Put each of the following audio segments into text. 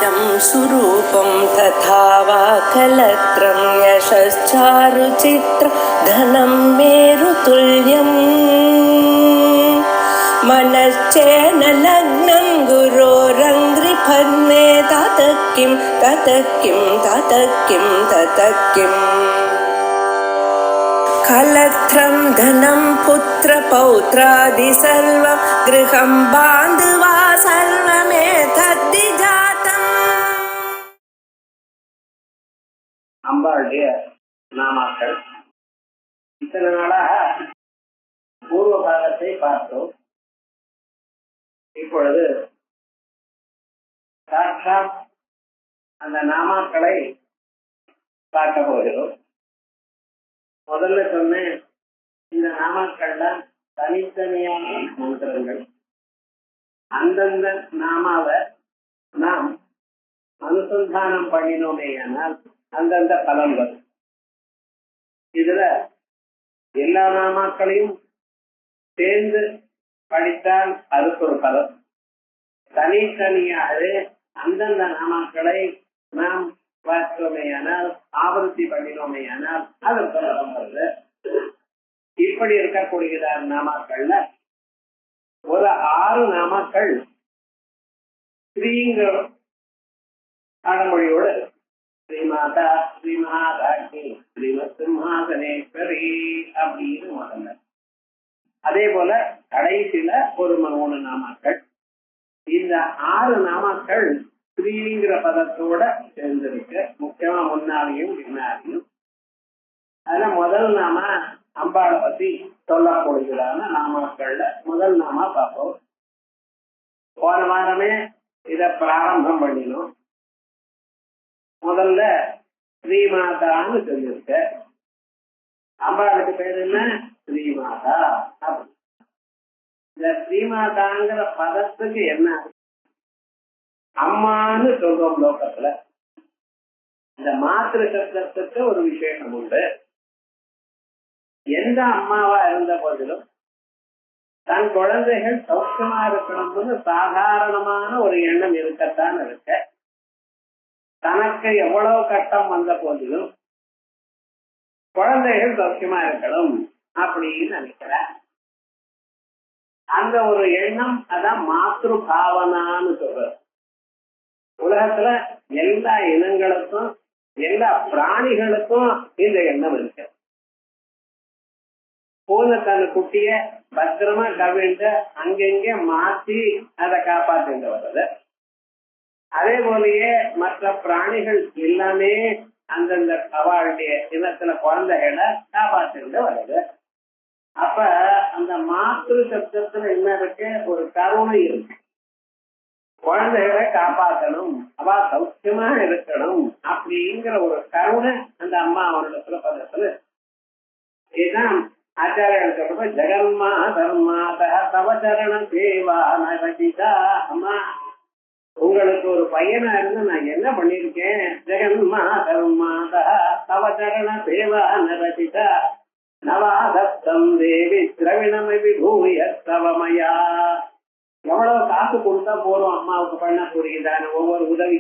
वेदं सुरूपं तथा वा कलत्रं यशश्चारुचित्र धनं मेरुतुल्यम् मनश्चेन लग्नं गुरोरङ्घ्रिफन्ने ततः किं कलत्रं धनं पुत्रपौत्रादि सर्वं गृहं बान्धवा सर्वमेतद्विजातम्. அம்பாளுடைய நாமாக்கள். இத்தனை நாளாக பூர்வ காலத்தை பார்த்தோம். இப்பொழுது சாட்சாத் அந்த நாமாக்களை பார்க்க போகிறோம். முதல்ல சொன்னேன், இந்த நாமாக்கள்லாம் தனித்தனியான மந்திரங்கள். அந்தந்த நாமாவை நாம் அனுசந்தானம் பண்ணினோமேயானால் அந்தந்த பலன்கள். இதுல எல்லா நாமாக்களையும் சேர்ந்து படித்தால் அதுக்கு ஒரு பலன். தனித்தனியாகவே அந்தந்த நாமாக்களை நாம் பார்த்தோமேயானால், ஆவர்த்தி பண்ணினோமேயானால் அதற்கு பலம் வருது. இப்படி இருக்கக்கூடிய நாமாக்கள்ல ஒரு 6 நாமாக்கள் ஸ்ரீங்கிற அடமொழியோடு ஸ்ரீமாதா, ஸ்ரீ மகாராஜி, ஸ்ரீமத் சிம்ஹாசனேஸ்வரி அப்படின்னு முதல்ல. அதே போல கடைசியில ஒரு 3 நாமாக்கள். இந்த 6 நாமாக்கள் ஸ்ரீங்கிற பதத்தோட சேர்ந்திருக்கு. முக்கியமா முன்னாடியும் பின்னாடியும். அதுல முதல் நாம அம்பாளை பத்தி சொல்லக்கூடியதான நாமாக்கள்ல முதல் நாமா பார்ப்போம். போன வாரமே இத பிராரம்பம் பண்ணினோம். முதல்ல ஸ்ரீமாதான்னு சொல்லியிருக்க. அம்பாளுக்கு பேர் என்ன? ஸ்ரீமாதா. இந்த ஸ்ரீமாதாங்கிற பதத்துக்கு என்ன? அம்மான்னு சொல்றோம் லோகத்துல. இந்த மாத்திரு சப்தத்துக்கு ஒரு விசேஷம் உண்டு. எந்த அம்மாவா இருந்த போதிலும் தன் குழந்தைகள் சௌக்கியமா இருக்கணும்னு சாதாரணமான ஒரு எண்ணம் இருக்கத்தான் இருக்க. தனக்கு எவ்வளவு கஷ்டம் வந்த போதிலும் குழந்தைகள் சௌக்கியமா இருக்கணும் அப்படின்னு நினைக்கிற அந்த ஒரு எண்ணம் அதான் மாத்ரு பாவனான்னு சொல்றது. உலகத்துல எல்லா இனங்களுக்கும் எல்லா பிராணிகளுக்கும் இந்த எண்ணம் இருக்கு. போன தன் குட்டிய பத்திரமா கவிழ்ந்து அங்கெங்க மாத்தி அதை காப்பாத்திட்டு வர்றது. அதே போலயே மற்ற பிராணிகள் எல்லாமே அந்தந்த அவளுடைய இனத்துல குழந்தைகளை காப்பாத்திட்டு வருது. அப்ப அந்த மாத்திரு சப்தத்துல என்ன இருக்கு? ஒரு கருணை இருக்கு. குழந்தைகளை காப்பாற்றணும், அவ சௌக்கியமா இருக்கணும் அப்படிங்கிற ஒரு கருணை அந்த அம்மா அவனோட பதத்துல. இதுதான் ஆச்சாரியர்கள் சொல்ற ஜெகன்மா தர்மாத தவச்சரண சேவா நரகிதா. அம்மா, உங்களுக்கு ஒரு பையனா இருந்து நான் என்ன பண்ணிருக்கேன்? ஜெகன்மா தர்மாத தவச்சரண சேவா நரகிதா நவாதப்தம் தேவி திரவிணமை விபூய தவமயா. எவ்வளவு காசு கொடுத்தா போறோம் அம்மாவுக்கு பண்ண புரியுதான ஒவ்வொரு உதவி.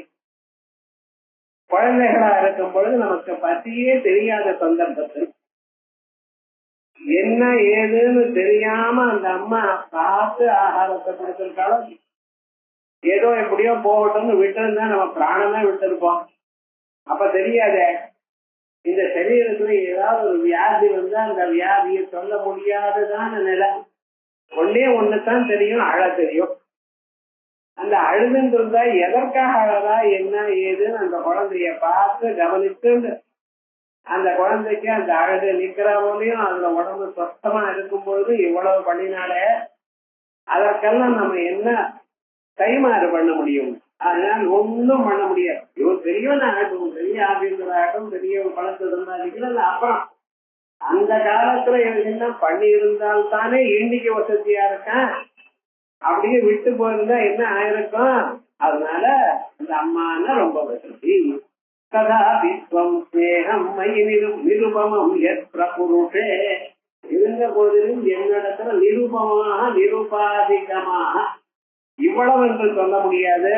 குழந்தைகளா இருக்கும் பொழுது நமக்கு பத்தியே தெரியாத சந்தர்ப்பத்தில் என்ன ஏதுன்னு தெரியாம அந்த அம்மா பார்த்து ஆகாரத்தை கொடுத்திருக்காலும் ஏதோ எப்படியோ போகட்டும்னு விட்டுருந்தா நம்ம பிராணமே விட்டுருப்போம். அப்ப தெரியாதே, இந்த சரீரத்துல ஏதாவது ஒரு வியாதி வந்தா அந்த வியாதியை சொல்ல முடியாதுதான் நிலை. ஒன்னே ஒண்ணுதான் தெரியும், அழ தெரியும். அந்த அழுதுன்னு இருந்தா எதற்காக அழகா என்ன ஏதுன்னு அந்த குழந்தைய பார்த்து கவனித்து அந்த குழந்தைக்கு அந்த அழகு நிக்கிற போலையும் அதுல உடம்பு சொத்தமா இருக்கும்போது இவ்வளவு பண்ணினாலே அதற்கெல்லாம் நம்ம என்ன கைமாறு பண்ண முடியும்? அதனால ஒன்னும் பண்ண முடியாது. இவன் பெரியவனாகட்டும், பெரிய ஆபீசராகட்டும், பெரிய பணத்தை இருந்தாலும் அப்புறம் அந்த காலத்துல என்ன பண்ணி இருந்தால் தானே இன்னைக்கு வசதியா இருக்கேன். அப்படியே விட்டு போயிருந்தா என்ன ஆயிருக்கும்? அதனால இந்த அம்மானா ரொம்ப வசதி. கதா விஸ்வம் ஸ்நேகம் நிருபமம் புருஷே. இருந்த போதிலும் என்னிடத்துல நிருபமாக நிருபாதிகமாக இவ்வளவு என்று சொல்ல முடியாது.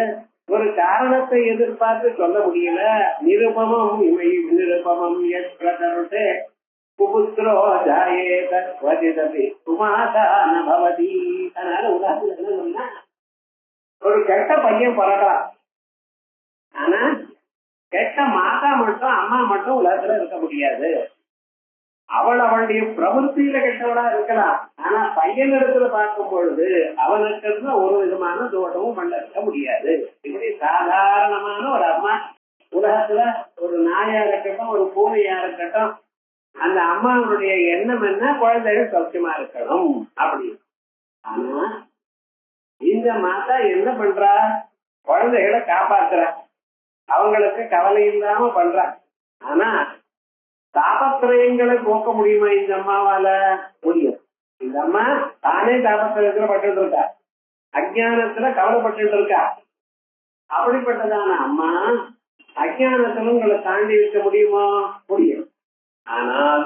ஒரு காரணத்தை எதிர்பார்த்து சொல்ல முடியல. நிருபமம் இமை நிருபமம் எற்றே குபுத்ரோ ஜாயேதி குமாதான பவதி. அதனால உதாரணம் என்ன சொன்னா, ஒரு கெட்ட பையன் பிறக்கலாம், ஆனா கெட்ட மாதா மட்டும் அம்மா மட்டும் உலகத்துல இருக்க முடியாது. அவளுடைய பிரவൃத்தியில கெட்டவளா இருக்கலாம், ஆனா பையன் இடத்துல பார்க்கும் பொழுது அவனுக்கு ஒரு விதமான தோட்டமும் பண்ண முடியாது. இப்படி சாதாரணமான ஒரு அம்மா உலகத்துல ஒரு நாயா இருக்கட்டும் ஒரு பூனையா இருக்கட்டும், அந்த அம்மாவுடைய எண்ணம் என்ன, குழந்தைகள் சௌக்கியமா இருக்கணும் அப்படி. ஆனா இந்த மாதா என்ன பண்றா, குழந்தைகளை காப்பாத்துறா, அவங்களுக்கு கவலை இல்லாம பண்றா. ஆனா தாபத்திரயங்களை போக்க முடியுமா இந்த அம்மாவால? முடியும். இந்த அம்மா தானே தாபத்திரத்துல பட்டு இருக்கா, அஜானத்துல கவலைப்பட்டு இருக்கா. அப்படிப்பட்டதான அம்மா அஜானத்துல உங்களை தாண்டி வைக்க முடியுமா? முடியும். ஆனால்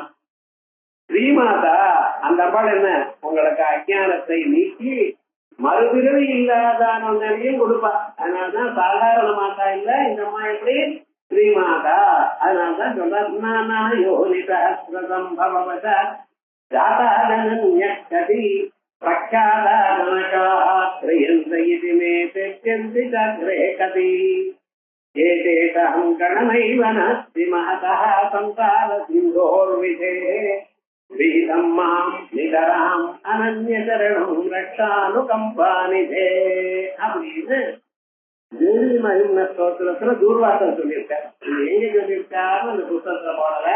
ஸ்ரீமாதா அந்த அம்பாள் என்ன, உங்களுக்கு அஜானத்தை நீக்கி மறுபிறவி இல்லாதான நிலையும் கொடுப்பா. அதனாலதான் சாதாரண மாதா இல்ல இந்த அம்மா, எப்படி ஸ்ரீமாதா. அதனால்தான் சொல்றா யோனிதம்பவத ஜாதாதி பிரக்யாதானகாத்ரயந்தி சக்ரே கதி ஏதேஷாம் கணமைவ நாஸ்தி மஹதः சம்சார சிந்தோர்விதே வீதம் மாம் நிதராம் அனன்ய சரணம் ரக்ஷானுகம்பாநிதே அப்படின்னு தேவி மகிம்ன ஸ்தோத்திரத்துல தூர்வாசம் சொல்லியிருக்காரு. இது எங்க சொல்லியிருக்காரு அந்த புத்தகத்துல போடல.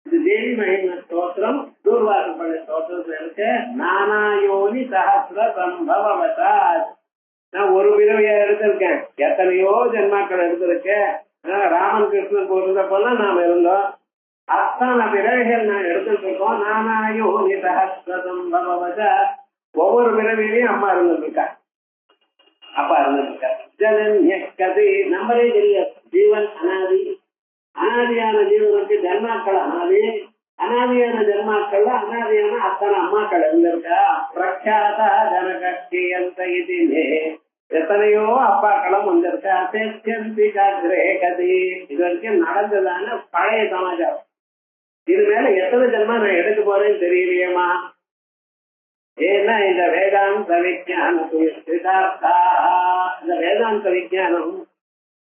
இது தேவி மகிம்ன ஸ்தோத்திரம் தூர்வாசம் பண்ண ஸ்தோத்திரத்துல இருக்க. நானாயோனி சஹஸ்ர சம்பவவதா. நான் ஒரு பிறவியா எடுத்திருக்கேன், எத்தனையோ ஜென்மாக்கள் எடுத்திருக்கேன். ராமன் கிருஷ்ணன் இருந்தப்பெல்லாம் நாம இருந்தோம், அத்தனை பிறவிகள் நான் எடுத்துட்டு இருக்கோம். நானாயோனி சஹஸ்ர சம்பவவதா. ஒவ்வொரு பிறவிலையும் அம்மா இருந்துருக்கா, அப்பா இருந்துருக்கா. ஜனன்யக்கதி நம்மளே தெரியாது. ஜீவன் அனாதி, அனாதியான ஜீவனுக்கு ஜன்மாக்கள் அனாதி, அனாதியான ஜன்மாக்கள்ல அனாதியான அத்தனை அம்மாக்கள் இருந்திருக்கா. பிரக்யாதா ஜனகி அந்த இதுவே எத்தனையோ அப்பாக்களும் வந்திருக்கா. கதி இது வரைக்கும் நடந்ததான பழைய சமாச்சாரம். இது மேல எத்தனை ஜன்மா நான் எடுக்க போறேன்னு தெரியலையேமா. ஏன்னா இந்த வேதாந்த விஞ்ஞானம், இந்த வேதாந்த விஞ்ஞானம்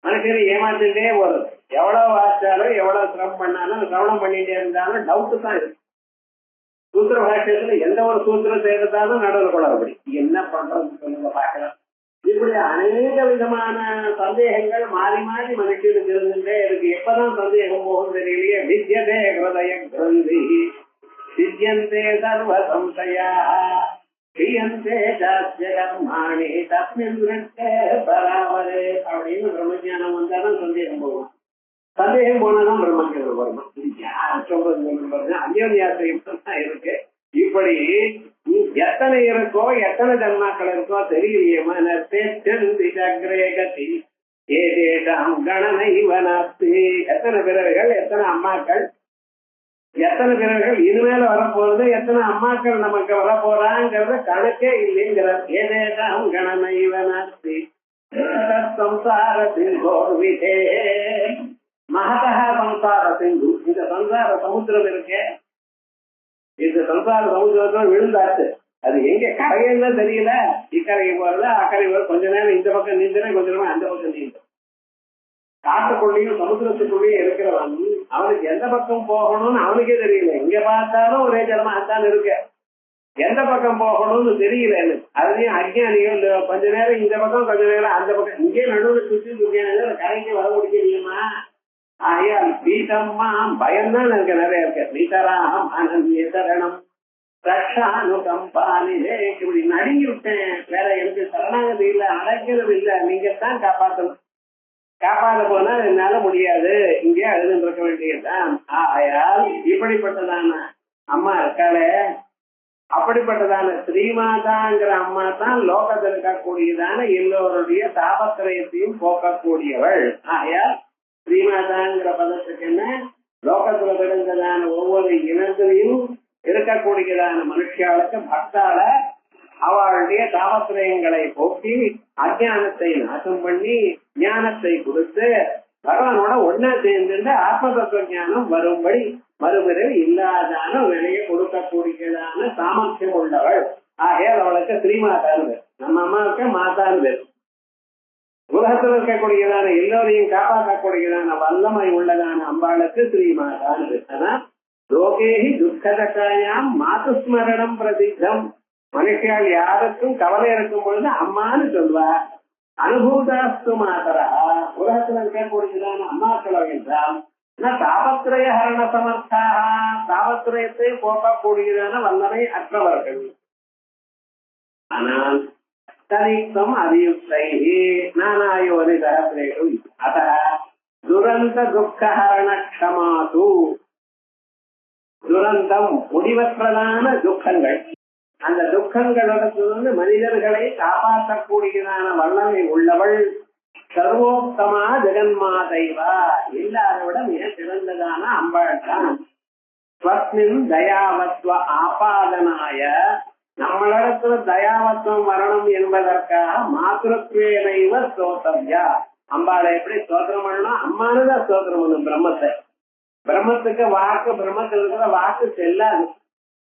மனுஷனை ஏமாத்திட்டே வருது. எவ்வளவு வாசிச்சாலும் எவ்வளவு சிரமம் பண்ணாலும் சிரவணம் பண்ணிட்டே இருந்தாலும் டவுட்டு தான் இருக்கு. சூத்திர பாஷ்யத்துல எந்த ஒரு சூத்திரத்தை எடுத்தாலும் நடுவில் குளறுபடி. என்ன பண்றதுன்னு சொல்லுங்க பார்க்கலாம். இப்படி அநேக விதமான சந்தேகங்கள் மாறி மாறி மனுஷனுக்கு இருந்துட்டே இருக்கு. எப்பதான் சந்தேகம் போகும் தெரியலையே. வித்யதே ஹிருதய கிரந்தி வித்யந்தே சர்வ சம்சயா கிரியந்தே ஜாஸ்யகர்மாணி தஸ்மின் பராவரே அப்படின்னு பிரம்மஞானம் வந்தாலும் சந்தேகம் போகும். சந்தேகம் போனாதான் பிரம்மஞானம் வரணும். இது யார் சொல்றது? அந்யோன்யாசையும் தான் இருக்கு. இப்படி எத்தனை இருக்கோ எத்தனை ஜன்மாக்கள் இருக்கோ தெரியலையேமானி ஏதேஷாம் கணனைவனாஸ்தி. எத்தனை பிறவிகள், எத்தனை அம்மாக்கள், எத்தனை பிறவிகள் இனிமேல வரப்போறது, எத்தனை அம்மாக்கள் நமக்கு வரப்போறாங்கிறத கணக்கே இல்லைங்கிறார். ஏதேஷாம் கணனைவனாஸ்தி சம்சார சிந்தோர்விதே மகதः சம்சார சிந்து. இந்த சம்சார சமுத்திரம் இருக்கே, இந்த சம்சார சமுத்திரத்துல விழுந்தாச்சு. அது எங்க கரையன்னு தெரியல. இக்கரைக்கு போறது அக்கறை போறது, கொஞ்ச நேரம் இந்த பக்கம் நீந்துறேன், கொஞ்ச நேரம் அந்த பக்கம் நீந்தும். காட்டுக்குள்ளேயும் சமுத்திரத்துக்குள்ளேயும் இருக்கிறவன் அவனுக்கு எந்த பக்கம் போகணும்னு அவனுக்கே தெரியல. இங்க பார்த்தாலும் ஒரே ஜலமாத்தான் இருக்க, எந்த பக்கம் போகணும்னு தெரியல. அதுலயும் அஜ்ஞானிகள் கொஞ்ச நேரம் இந்த பக்கம் கொஞ்ச நேரம் அந்த பக்கம், இங்கே நடுவில் சுற்றி கரைக்கு வர முடியலையுமா. ஆகையால் பீதம்மா பயம்தான் எனக்கு நிறைய இருக்கு. பீதராம் அனன்ய சரணம் ரக்ஷானுகம்பாநிதே. இப்படி நடுங்கி விட்டேன், வேற எனக்கு சரணாகதி இல்ல, அடைக்கிறது இல்ல, நீங்க தான் காப்பாற்றணும். காப்பாத போனா என்னால முடியாது, இங்கே அழுதுன்னு இருக்க வேண்டியதுதான். ஆகையால் இப்படிப்பட்டதான அம்மா இருக்காளே, அப்படிப்பட்டதான ஸ்ரீமாதாங்கிற அம்மா தான் லோகத்தில் இருக்கக்கூடியதான எல்லோருடைய தாபத்திரயத்தையும் போக்கக்கூடியவள். ஆகையால் ஸ்ரீமாதாங்கிற பதத்துக்கு என்ன, லோகத்துல பிறந்ததான ஒவ்வொரு இனத்திலையும் இருக்கக்கூடியதான மனுஷாளுக்கு பக்தால அவளுடைய தாபத்திரயங்களை போக்கி அஜானத்தை நாசம் பண்ணி ஞானத்தை கொடுத்து பகவானோட ஒன்னா சேர்ந்து ஆத்ம தத்துவ ஞானம் வரும்படி மறுபிறவி இல்லாதான நிலையை கொடுக்கக்கூடியதான சாமர்த்தியம் உள்ளவள். ஆகையால் அவளுக்கு ஸ்ரீமாதான்னு பேர். நம்ம அம்மாவுக்கு மாதான்னு பேர். உலகத்தில் இருக்கக்கூடியதான எல்லோரையும் காப்பாற்றக்கூடியதான வல்லமை உள்ளதான அம்பாளுக்கு ஸ்ரீமாதான்னு பேர். அதான் லோகேஹி துக்கதசாயாம் மாதுஸ்மரணம் பிரசித்தம். மனுஷியால் யாருக்கும் கவலை இருக்கும் பொழுது அம்மான்னு சொல்வார். அனுபூதாஸ்து மாதரா, உலகத்தில் இருக்கக்கூடியதான அம்மாக்களோ என்றால் தாபத்திரய ஹரண சமர்த்தாக, தாபத்திரயத்தை போக்கக்கூடியதான வல்லமை அற்றவர்கள். ஆனால் தனித்தம் அபியுக்தை நானாயோனி சகசிரேஷு அத துரந்த துக்கஹரண க்ஷமாது. துரந்தம் முடிவற்றதான துக்கங்கள், அந்த துக்கங்களிடத்திலிருந்து மனிதர்களை காப்பாற்றக்கூடியதான வல்லமை உள்ளவள் சர்வோத்தமா ஜெகன்மாதைவா, எல்லாரோட மிக சிறந்ததான அம்பாள் தான். ஸ்வஸ்மின் தயாவத்வ ஆபாதனாய, நம்மளிடத்துல தயாவத்வம் வரணும் என்பதற்காக மாத்திருத்வேனைவ ஸ்தோத்தவ்யா, அம்பாளை எப்படி ஸ்தோத்திரம் பண்ணணும்? அம்மானுதான் ஸ்தோத்திரம் பண்ணும் பிரம்மத்தை. பிரம்மத்துக்கு வாக்கு, பிரம்மத்தில் இருக்கிற வாக்கு செல்லாது.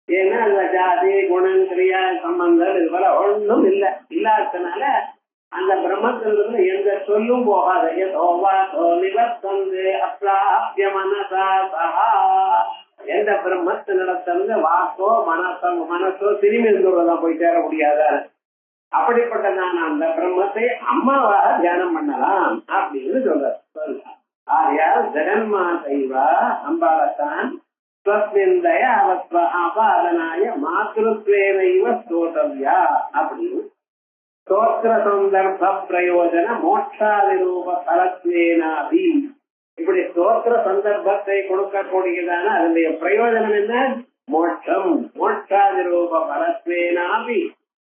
ஏன்னா அந்த ஜாதி குணம் கிரியா சம்பந்தம் இது போல ஒன்றும் இல்லை. இல்லாததுனால அந்த பிரம்மத்தில் இருந்து எந்த சொல்லும் போகாது. எந்த பிரம்மத்தினிடத்திலிருந்து வாக்கோ மனசோ திரும்பி இருந்துள்ளதான் போய் சேர முடியாத. அப்படிப்பட்டதான அந்த பிரம்மத்தை அம்மாவாக தியானம் பண்ணலாம் அப்படின்னு சொல்ற. ஆகையால் ஜெகன்மாதைவா அம்பாளத்தான் ஆபாதனாய மாத்திருத்வேனைவ ஸ்தோதவ்யா அப்படின்னு ஸ்தோத்திர சந்தர்ப்ப பிரயோஜன மோட்சாதி ரூப பலத்வேனாபி. இப்படி ஸ்தோத்திர சந்தர்ப்பத்தை கொடுக்கக்கூடியதான அதனுடைய பிரயோஜனம் என்ன? மோட்சம். மோட்சாதி ரூப பலத்வேனாபி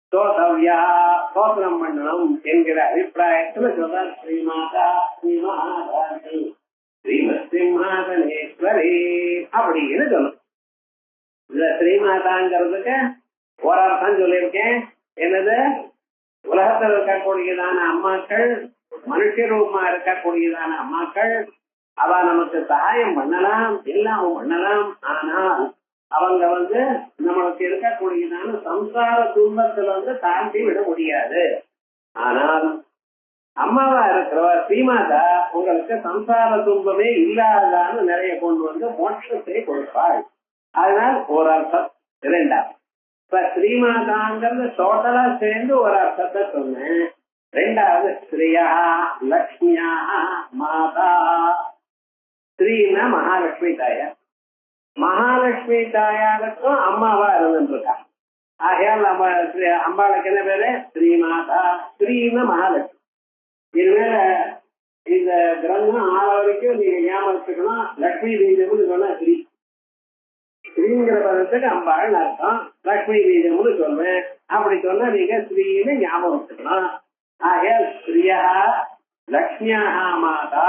ஸ்தோதவ்யா, ஸ்தோத்திரம் பண்ணணும் என்கிற அபிப்பிராயத்துல சொல்ற ஸ்ரீமாதா ஸ்ரீமஹாதாரி ஸ்ரீமத்சிம்ஹாசனேஸ்வரி அப்படின்னு சொல்லணும். இந்த ஸ்ரீமாதாங்கிறதுக்கு ஒரு அர்த்தம் சொல்லியிருக்கேன். என்னது? உலகத்தில் இருக்கக்கூடியதான அம்மாக்கள், மனுஷ ரூபமா இருக்கக்கூடியதான அம்மாக்கள், அவ நமக்கு சகாயம் பண்ணலாம், எல்லாமும் பண்ணலாம். ஆனால் அவங்க நம்மளுக்கு இருக்கக்கூடியதான சம்சார துன்பத்துல தாண்டி விட முடியாது. ஆனால் அம்மாவா இருக்கிறவ ஸ்ரீமாதா உங்களுக்கு சம்சார துன்பமே இல்லாதான நிறைய கொண்டு மோட்சத்தை கொடுப்பாள். அதனால் ஒரு அர்த்தம். இரண்டாவது, இப்ப ஸ்ரீமாதாங்கிறது டோட்டலா சேர்ந்து ஒரு அர்த்தத்தை சொன்னேன். ரெண்டாவது ஸ்ரீயா லக்ஷ்மியா மாதா. ஸ்ரீனா மகாலட்சுமி தாயார். மகாலட்சுமி தாயாருக்கும் அம்மாவா இருந்துருக்கா. ஆகையால் நம்ம அம்பாளுக்கு என்ன பேரு? ஸ்ரீமாதா. ஸ்ரீனா மகாலட்சுமி. இதுவேல இந்த கிரந்தம் ஆற வரைக்கும் நீங்க ஞாபகம் வச்சுக்கணும். லட்சுமி பீஜம்னு சொன்னா ஸ்ரீ. ஸ்ரீங்கிற பதத்துக்கு அம்பாள்னு அர்த்தம். லட்சுமி பீஜம்னு சொல்றேன். அப்படி சொன்னா நீங்க ஸ்ரீன்னு ஞாபகம் வச்சுக்கணும். ஆக ஸ்ரீயா லக்ஷ்மியா மாதா.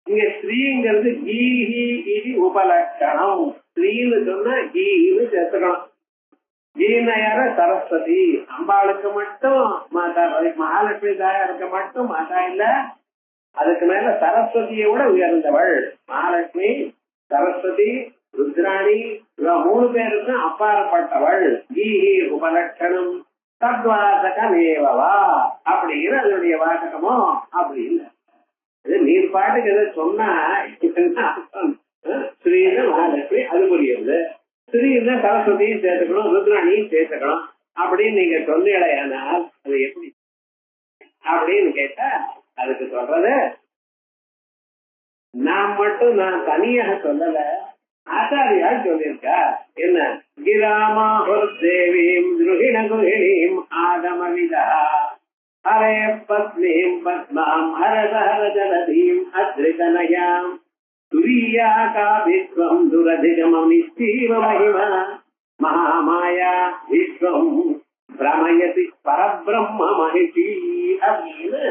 இங்க ஸ்ரீங்கிறது கீஹி இது உபலட்சணம். ஸ்ரீன்னு சொன்னா கீன்னு சேர்த்துக்கணும். கீனயார சரஸ்வதி. அம்பாளுக்கு மட்டும் மாதா, மகாலட்சுமி தாயாருக்கு மட்டும் மாதா இல்ல, அதுக்கு மேல சரஸ்வதியோட உயர்ந்தவள். மகாலட்சுமி, சரஸ்வதி, ருத்ராணி, இவ மூணு பேருக்கும் அப்பாற்பட்டவள். கீஹி உபலட்சணம் தத்வாசகமேவா அப்படிங்கிற அதனுடைய வாசகமோ அப்படி இல்லை. இது நீர் பாட்டுக்கு எதை சொன்னா ஸ்ரீன்னு மகாலட்சுமி அது புரியுது. ஸ்ரீன்னா சரஸ்வதியும் சேர்த்துக்கணும், ருத்ராணியும் சேர்த்துக்கணும் அப்படின்னு நீங்க சொன்னீடையானால் அது எப்படி அப்படின்னு கேட்டா அதுக்கு சொல்றது நான் மட்டும் நான் தனியாக சொல்லல, ஆச்சாரியால் சொல்லியிருக்கா. என்ன? கிராமாஹுர் தேவீம் துருகிண குருகிணீம் ஆகமவிதா ஹரே பத்மீம் பத்மாம் ஹரதஹர ஜலதீம் அத்ரிதனயாம் துரியா காபித்வம் துரதிகமமிஸ்தீவ மகிமா மகாமாயா விஸ்வம் பிரமயதி பரபிரம்ம மகிஷி அப்படின்னு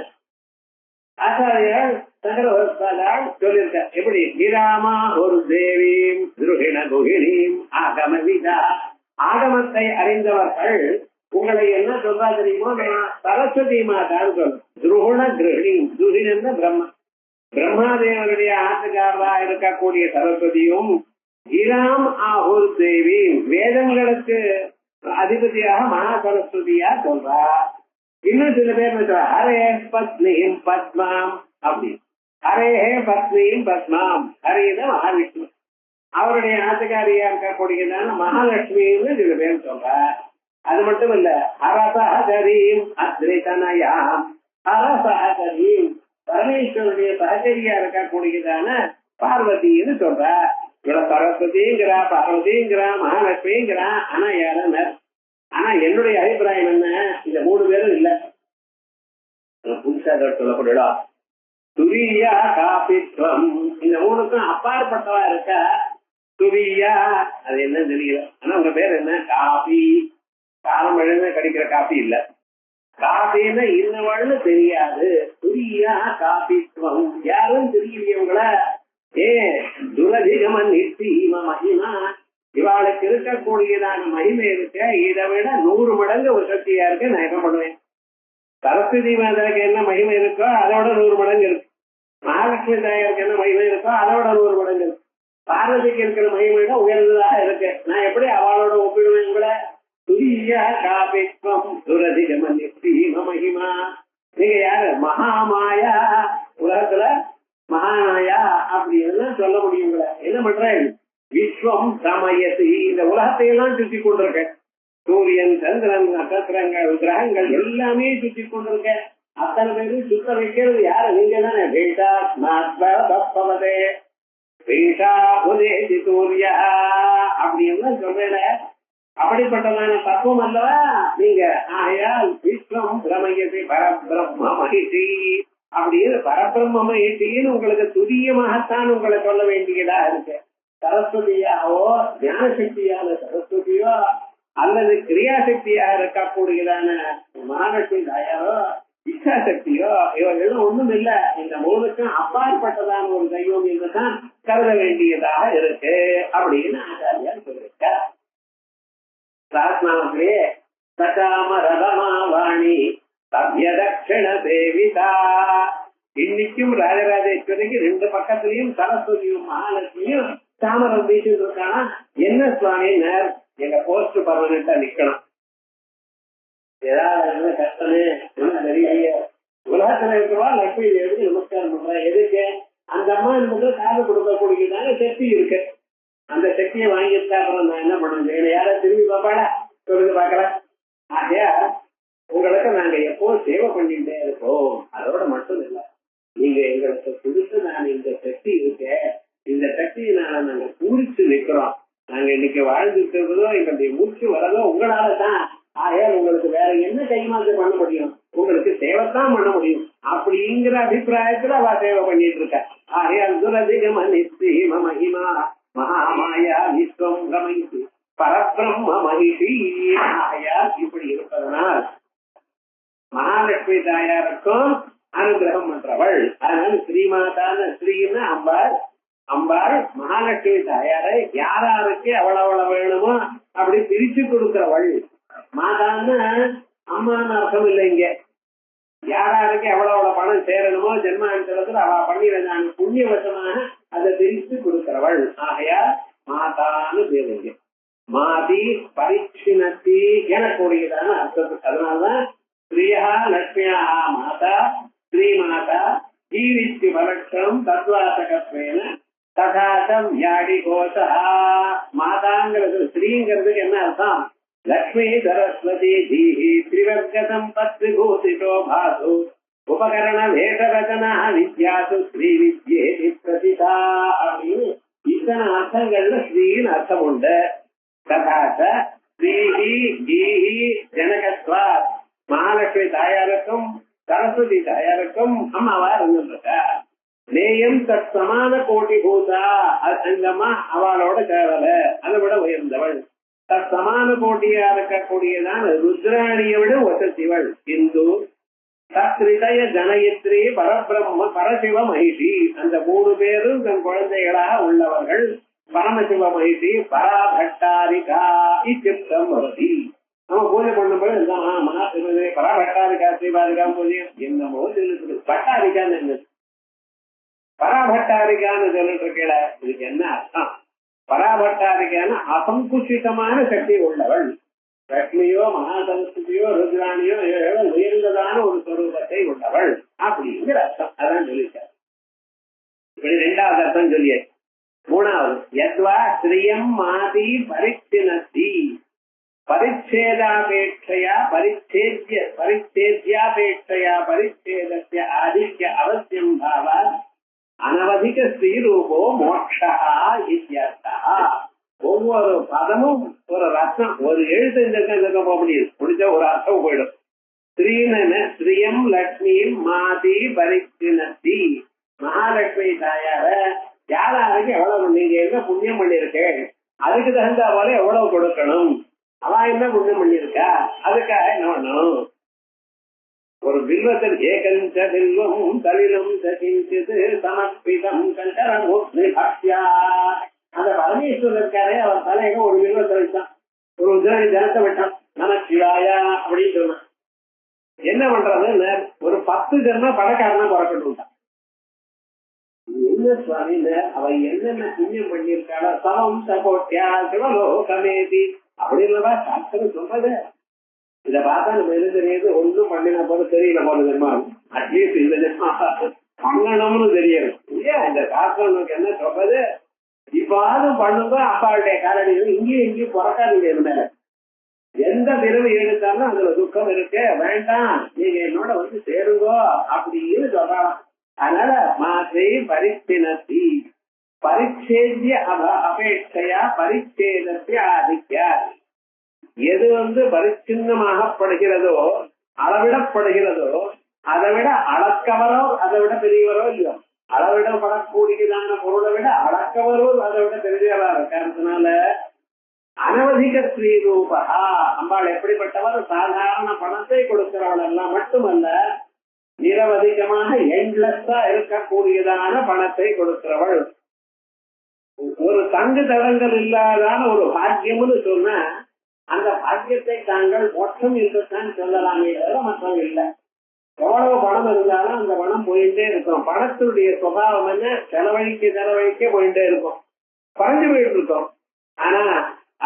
ஆச்சாரியால் சங்கரவர்த்தால் சொல்லியிருக்க. எப்படி? கிராமா ஒரு தேவீம் துருகிண குகிணீம் ஆகமவிதா. ஆகமத்தை அறிந்தவர்கள் உங்களை என்ன சொல்றா தெரியுமோ, நான் சரஸ்வதி மாதான்னு சொல்றேன். துருகுண கிரகிணி, துருகின பிரம்மா, பிரம்மாதேவருடைய ஆட்டுக்காரரா இருக்கக்கூடிய சரஸ்வதியும், இராம் ஆஹூர் தேவி வேதங்களுக்கு அதிபதியாக மகா சரஸ்வதியா சொல்றா. இன்னும் சில பேர் சொல்ற ஹரே பத்னியும் பத்மாம் அப்படி, ஹரேஹே பத்னியும் பத்மாம், ஹரேன மகாவிஷ்ணு, அவருடைய ஆட்டுக்காரியா இருக்கக்கூடியதான மகாலட்சுமின்னு சில பேர் சொல்ற. அது மட்டும் இல்ல, ஹரசஹரீம் அத்ரிதனயாம், ஹரசஹரீம் பரமேஸ்வருடைய சகச்சரியா இருக்கக்கூடியதான பார்வதின்னு சொல்ற. இவள சரஸ்வதிங்கிறா, பார்வதிங்கிறா, மகாலட்சுமிங்கிறா. ஆனா யாருன்னு, ஆனா என்னுடைய அபிப்பிராயம் என்ன, இந்த 3 பேரும் இல்ல. புதுசா சொல்லப்படா துரியா காபித்வம், இந்த 3க்கும் அப்பாற்பட்டவா இருக்க துரியா. அது என்ன தெரியல, ஆனா உங்க பேர் என்ன, காபி. காலம் எழுத கிடைக்கிற காபி இல்ல, காபின்னு இன்னவள்னு தெரியாது. துரியா காபித்வம், யாரும் தெரியலையவங்கள. துரதிகமன் நிச்சயம மகிமா, இவாளுக்கு இருக்கக்கூடியதான மகிமை இருக்க இதை விட 100 மடங்கு ஒரு சக்தியா இருக்கு. நான் என்ன பண்ணுவேன், சரஸ்வதி மாதாவுக்கு என்ன மகிமை இருக்கோ அதோட 100 மடங்கு இருக்கு. மகாலட்சுமி தாயாருக்கு என்ன மகிமை இருக்கோ அதோட 100 மடங்கு இருக்கு. பார்வதிக்கு இருக்கிற மகிமையோட உயர்ந்ததாக இருக்கு. நான் எப்படி அவளோட ஒப்பிடுவேன் உங்களை? துரியா காபித்வம் துரதிகமன் நிச்சயம மகிமா. நீங்க யாரு, மகாமாயா, உலகத்துல மகாமாயா அப்படி எல்லாம் சொல்ல முடியுங்களா? என்ன பண்றேன், விஸ்வம் சமயசி, இந்த உலகத்தையெல்லாம் சுத்தி கொண்டிருக்க. சூரியன், சந்திரன், நட்சத்திரங்கள், கிரகங்கள் எல்லாமே சுத்தி கொண்டிருக்க. அத்தனை பேரும் சுத்த வைக்கிறது யாரு, நீங்க தானே. பீஷா தப்பவதே பீஷா உதேசி சூர்யா அப்படி எல்லாம் சொல்றேன். அப்படிப்பட்டதான தத்துவம் அல்லவா நீங்க. ஆகையால் விஸ்வம் பிரமயசி பரபிரம்ம மகிஷி அப்படின்னு பரபிரம்ம மகிஷின்னு உங்களுக்கு துரியமாகத்தான் உங்களை சொல்ல வேண்டியதா இருக்கு. சரஸ்வதியாவோ ஞானசக்தியான சரஸ்வதியோ அல்லது கிரியாசக்தியாக இருக்கக்கூடியதான மகாலட்சுமி தாயாரோ இச்சாசக்தியோ இவர்கள் ஒண்ணும் இல்ல. இந்த 3க்கும் அப்பாற்பட்டதான ஒரு தெய்வம் என்றுதான் கருத வேண்டியதாக இருக்கு அப்படின்னு ஆச்சாரியார் சொல்லியிருக்கார். சாஸ்திரத்திலே சகாம ரதமாவாணி சவ்ய தட்சிண தேவிதா. இன்னைக்கும் ராஜராஜேஸ்வரிக்கு 2 பக்கத்திலையும் சரஸ்வதியும் மகாலட்சுமியும் தாமரம் வீசிட்டு இருக்கானா. என்ன சுவாமினர், எங்க போஸ்ட் பர்மனண்டா நிக்கணும், ஏதாவது கஷ்டமே தெரியலையே. உலகத்துல இருக்கிறவா லட்சுமி தேவிக்கு நமஸ்காரம் பண்றேன். எதுக்கு, அந்த அம்மா நமக்கு காது கொடுக்கக்கூடியதான சக்தி இருக்கு. அந்த சக்தியை வாங்கிட்டா அப்புறம் நான் என்ன பண்ணுவேன், யார திரும்பி பாப்பாடா சொல்லுங்க பாக்கலாம். ஆகையா உங்களுக்கு நாங்க எப்போ சேவை பண்ணிட்டே இருக்கோம். அதோட மட்டும் இல்ல, நீங்க எங்களுக்கு கொடுத்து நான் இந்த சக்தி இருக்கேன், இந்த சக்தியை நாங்க பூரிச்சு நிக்கிறோம். நாங்க இன்னைக்கு வாழ்ந்துட்டு இருக்கிறதோ எங்களுடைய மூச்சு வரதோ உங்களால தான். ஆகையால் உங்களுக்கு வேற என்ன கைமாற்று பண்ண முடியும், உங்களுக்கு சேவைத்தான் பண்ண முடியும் அப்படிங்கிற அபிப்பிராயத்துல அவ சேவை பண்ணிட்டு இருக்க. ஆகையால் துரதிகம நிச்சயம மகிமா மகாமாயா விஸ்வம் பிரமயிசி பரபிரம்ம மகிஷி. ஆகையால் இப்படி இருப்பதனால் மகாலட்சுமி தாயாருக்கும் அனுகிரகம் பண்றவள். அதனால ஸ்ரீமாதான, ஸ்ரீன்னு அம்பாள், அம்பாள் மகாலட்சுமி தாயாரை யாராருக்கு எவ்வளவு வேணுமோ அப்படி பிரிச்சு கொடுக்கிறவள். மாதான்னு அம்மான்னு அர்த்தம் இல்லை, இங்க யாராருக்கு எவ்வளவு பணம் சேரணுமோ ஜென்மாந்தரத்துல அவ பண்ணிடுறாங்க புண்ணியவசமாக அதை பிரித்து கொடுக்கிறவள். ஆகையா மாதான்னு பேருங்க. மாதி பரீட்சிணத்தி எனக்கூடியதான அர்த்தத்துக்கு. அதனாலதான் ஸ்ரீயா லட்சுமியா மாதா ஸ்ரீ மாதா ஜீவித்து பலட்சம் தத்வாசகத்வேன ததாசம் யாடி கோஷா. மாதாங்கிறது ஸ்ரீங்கிறதுக்கு என்ன அர்த்தம், லக்ஷ்மி சரஸ்வதி தீஹி திரிவர்கதம் பத்ரி பூசிதோ பாசு உபகரண வேஷரச்சனா வித்யாசு ஸ்ரீ வித்யேதி பிரதிதா அப்படின்னு இத்தனை அர்த்தங்கள்ல ஸ்ரீன்னு அர்த்தம் உண்டு. ததாச ஸ்ரீஹி ஜீஹி ஜனகத்வா, மகாலட்சுமி தாயாருக்கும் சரஸ்வதி தாயாருக்கும் அம்மாவா இருந்துருக்க. நேயம் தத் சமான கோட்டி பூதா, அந்தம்மா அவளோட சேவல அதை விட உயர்ந்தவள். தத் சமான கோட்டியா இருக்கக்கூடியதான் ருத்ராணியை விட வசதிவள். இந்து தத்ரிதய ஜனயித்ரி பரபிரம்ம பரசிவ மகிஷி, அந்த 3 பேரும் தன் குழந்தைகளாக உள்ளவர்கள். பரமசிவ மகிஷி பராபட்டாரிகா இத்தியுக்தம் பவதி. நம்ம பூஜை பண்ணும்போது மகாசிவனே பராபட்டாரிக்கா ஸ்ரீபாதிகா பூஜை என்னமோ சொல்லிட்டு பட்டாரிக்கான்னு என்ன பராபட்டாரிக்கான்னு சொல்லிட்டு இருக்கல, இதுக்கு என்ன அர்த்தம்? பராபட்டாரிக்கான அசங்குஷிதமான சக்தி உள்ளவள், லட்சுமியோ மகாசரஸ்வதியோ ருத்ராணியோ உயர்ந்ததான ஒரு ஸ்வரூபத்தை உள்ளவள் அப்படிங்கிற அர்த்தம். அதான் சொல்லிட்டார். இப்படி ரெண்டாவது அர்த்தம் சொல்லியாச்சு. மூணாவது, யத்வா ஸ்ரீயம் மாதி பரிச்சினத்தி பரிச்சேதாபேட்சையா பரிச்சேத்யாபேட்சையா பரிச்சேதஸ்ய ஆதித்ய அவசியம் பாவாத் அனவதிக ஸ்ரீரூபோ மோட்சா இத்யர்த்தா. ஒவ்வொரு பதமும் ஒரு ரத்னம், ஒரு எழுத்து இந்த போக முடியாது, முடிஞ்ச ஒரு அர்த்தம் போயிடும். ஸ்ரீயம் லட்சுமியும் மாதி பரிச்சினத்தி, மகாலட்சுமி தாயார யாராருக்கு எவ்வளவு, நீங்க என்ன புண்ணியம் பண்ணிருக்கேன் அதுக்கு தகுந்த போல எவ்வளவு கொடுக்கணும், அவ என்ன புண்ணியம் பண்ணிருக்கா அதுக்காக என்ன பண்ணணும். ஒரு பில்வத்தில் ஏகஞ்ச பில்வம் தலிலும் சகிஞ்சது சமர்ப்பிதம் கண்டரமூர்த்தியா. அந்த பரமேஸ்வரர் இருக்காரே, அவர் தலையில ஒரு பில்வத்தை வைத்தான், ஒரு உதிரணி ஜலத்தை விட்டான், நமச்சிவாயா அப்படின்னு சொன்னான். என்ன பண்றதுன்னு ஒரு 10 ஜென்ம பணக்காரனா பிறக்கணும். என்ன சுவாமி அவ என்னென்ன புண்ணியம் பண்ணியிருக்காளோ சமம் சகோட்டியா சிவலோகமேதி அப்படின்னா சாஸ்திரம் சொல்றது. இத பார்த்தா நம்ம எது தெரியுது, ஒன்றும் பண்ணின போது தெரியல போல ஜென்மா, அட்லீஸ்ட் இந்த ஜென்மா பண்ணணும்னு தெரியாது இல்லையா. இந்த சாஸ்திரம் நமக்கு என்ன சொல்றது, இவ்வாறு பண்ணுங்க அப்பாவுடைய காலடிகள் இங்கேயும் இங்கேயும் பிறக்காதீங்க. மேல எந்த பிறவி எடுத்தாலும் அதுல துக்கம் இருக்கு, வேண்டாம் நீங்க என்னோட வந்து சேருங்கோ அப்படின்னு சொல்றாங்க. அதனால மாதை பரிச்சினத்தி பரிச்சேத்திய அபேட்சையா பரிச்சேதத்தை ஆதித்யா. எது பரிச்சின்னமாகப்படுகிறதோ அளவிடப்படுகிறதோ அதை விட அளக்கவரோ அதை விட பெரியவரோ இல்லையோ, அளவிடப்படக்கூடியதான பொருளை விட அளக்கவரோ அதை விட பெரியவரா இருக்கிறதுனால அனவதிக ஸ்ரீரூபா. அம்பாள் எப்படிப்பட்டவர், சாதாரண பணத்தை கொடுக்கிறவள் எல்லாம் மட்டுமல்ல, நிரவதிகமாக எண்ட்லெஸ்ஸா இருக்கக்கூடியதான பணத்தை கொடுக்கிறவள். ஒரு தங்கு தடங்கள் இல்லாதான ஒரு பாக்கியம்னு சொன்ன அந்த பாக்கியத்தை தாங்கள் மோட்சம் இருக்கத்தான் சொல்லலாமே தவிர மற்றம் இல்லை. எவ்வளவு பணம் இருந்தாலும் அந்த பணம் போயிட்டே இருக்கும். பணத்தினுடைய சுபாவம் என்ன, செலவழிக்க போயிட்டே இருக்கும், குறைஞ்சு போயிட்டு இருக்கும். ஆனா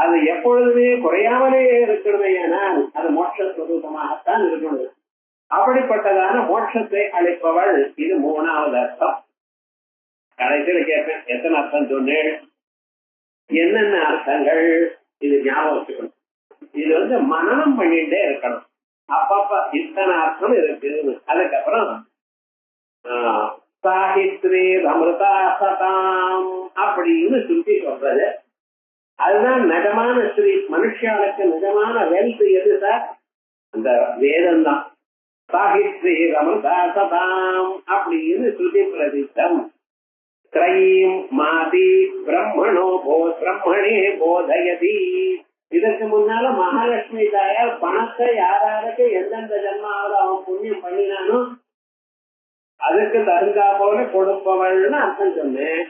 அது எப்பொழுதுமே குறையாமலே இருக்கணுமே, ஆனால் அது மோட்ச சுரூபமாகத்தான் இருக்கணும். அப்படிப்பட்டதான மோட்சத்தை அளிப்பவள். இது மூணாவது அர்த்தம். கடைசியில கேட்பேன், எத்தனை அர்த்தம் சொன்னேன், என்னென்ன அர்த்தங்கள், இது ஞாபகம் வச்சுக்கணும். இது மனனம் பண்ணிட்டே இருக்கணும். அப்பப்ப இத்தனை அர்த்தம் இருக்குன்னு. அதுக்கப்புறம் சாகித்ரே அமிர்தா சதாம் அப்படின்னு சுத்தி சொல்றது. அதுதான் நிஜமான ஸ்ரீ. மனுஷாளுக்கு நிஜமான வெல்த் எது சார், அந்த வேதம் தான். சாகித்ரே அமிர்தா சதாம் அப்படின்னு ஸ்ருதி பிரதிஷ்டம். த்ரயீம் மாதி பிரம்மணோ பிரம்மணே போதயதி. இதற்கு முன்னால மகாலட்சுமி தாயார் பணத்தை யாராருக்கு எந்தெந்த ஜன்மாவது அவன் புண்ணியம் பண்ணினானோ அதுக்கு தகுந்தா போல கொடுப்பவள்னு அர்த்தம் சொன்னேன்.